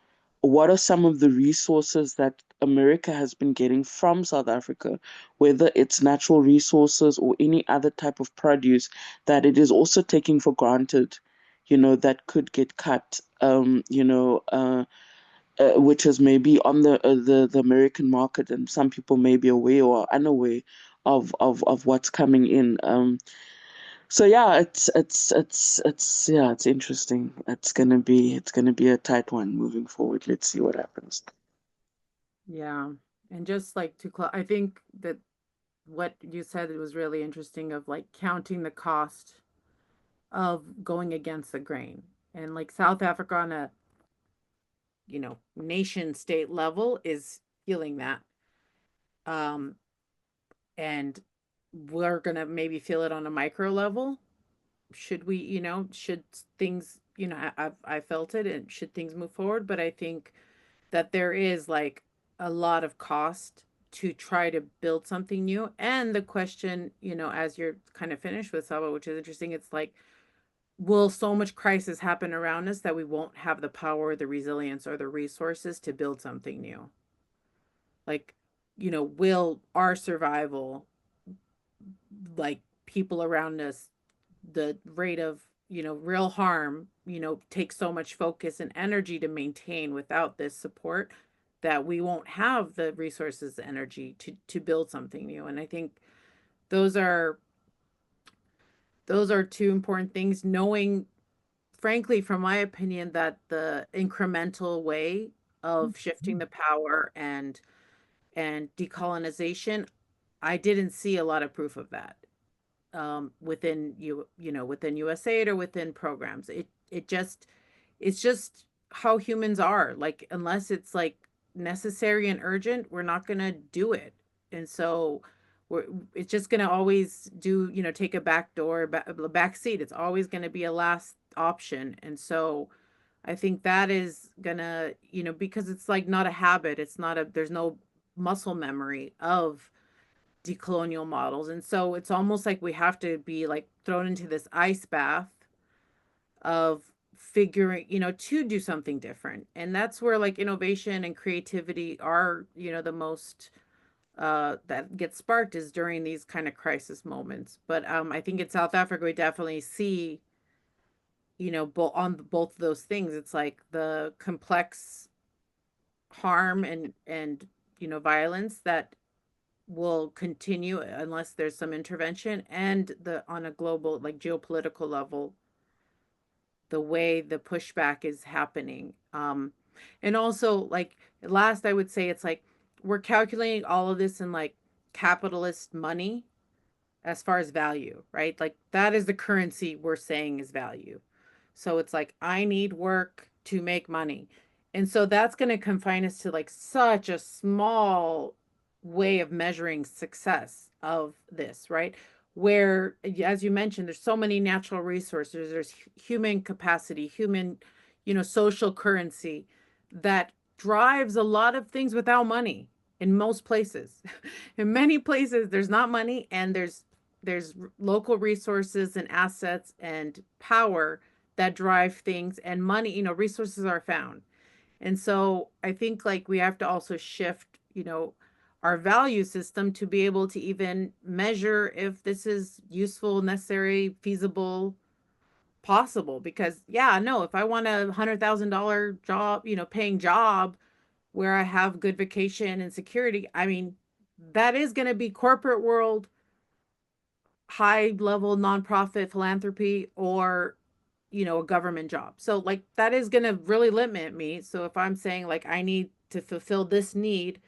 what are some of the resources that America has been getting from South Africa, whether it's natural resources or any other type of produce that it is also taking for granted, that could get cut, which is maybe on the American market, and some people may be aware or unaware of what's coming in. So yeah, it's interesting. It's gonna be a tight one moving forward. Let's see what happens. Yeah. And just like I think that what you said was really interesting, of like counting the cost of going against the grain. And like South Africa on a, nation state level is feeling that. Um, and we're gonna maybe feel it on a micro level. Should we, should things, I felt it, and should things move forward? But I think that there is like a lot of cost to try to build something new. And the question, as you're kind of finished with Saba, which is interesting, it's like, will so much crisis happen around us that we won't have the power, the resilience, or the resources to build something new? Like, will our survival, like people around us, the rate of, real harm, take so much focus and energy to maintain without this support, that we won't have the resources, the energy to build something new? And I think those are two important things, knowing, frankly, from my opinion, that the incremental way of shifting the power and decolonization, I didn't see a lot of proof of that within within USAID or within programs. It's just how humans are. Like, unless it's like necessary and urgent, we're not gonna do it. And so it's just gonna always take a back seat. It's always gonna be a last option. And so I think that is gonna, because it's like not a habit. It's not there's no muscle memory of decolonial models. And so it's almost like we have to be like thrown into this ice bath of figuring, to do something different. And that's where like innovation and creativity are, the most that gets sparked, is during these kind of crisis moments. But I think in South Africa we definitely see, on both of those things. It's like the complex harm and violence that will continue unless there's some intervention, and the on a global, like, geopolitical level, the way the pushback is happening. And also, like, last, I would say it's like we're calculating all of this in like capitalist money as far as value, right? Like that is the currency we're saying is value. So it's like, I need work to make money. And so that's going to confine us to like such a small way of measuring success of this, right? Where, as you mentioned, there's so many natural resources, there's human capacity, human, social currency that drives a lot of things without money in most places. In many places, there's not money, and there's local resources and assets and power that drive things, and money, resources are found. And so I think like we have to also shift, our value system to be able to even measure if this is useful, necessary, feasible, possible. Because yeah, no, if I want $100,000 job, paying job where I have good vacation and security, I mean, that is going to be corporate world, high level nonprofit philanthropy, or a government job. So like that is going to really limit me. So if I'm saying like I need to fulfill this need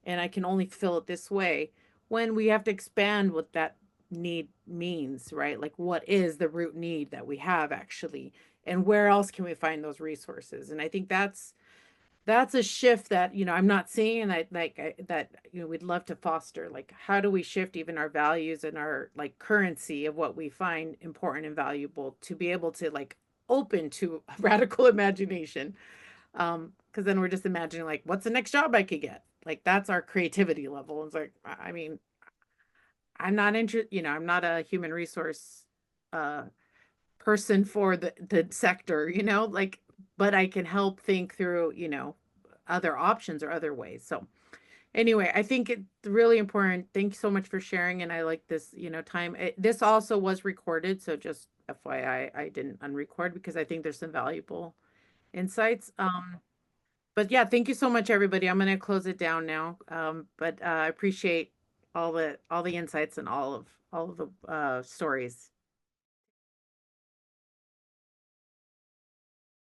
and I can only fulfill it this way, when we have to expand what that need means, right? Like what is the root need that we have actually, and where else can we find those resources? And I think that's a shift that I'm not seeing, and that we'd love to foster. Like, how do we shift even our values and our like currency of what we find important and valuable to be able to like open to radical imagination? Because then we're just imagining like, what's the next job I could get? Like that's our creativity level. It's like, I mean, I'm not interested. I'm not a human resource uh person for the sector, like, but I can help think through, other options or other ways. So anyway, I think it's really important. Thank you so much for sharing. And I like this, time. This also was recorded. So just FYI, I didn't unrecord because I think there's some valuable insights. But yeah, thank you so much, everybody. I'm going to close it down now. But I appreciate all the insights and all of the stories.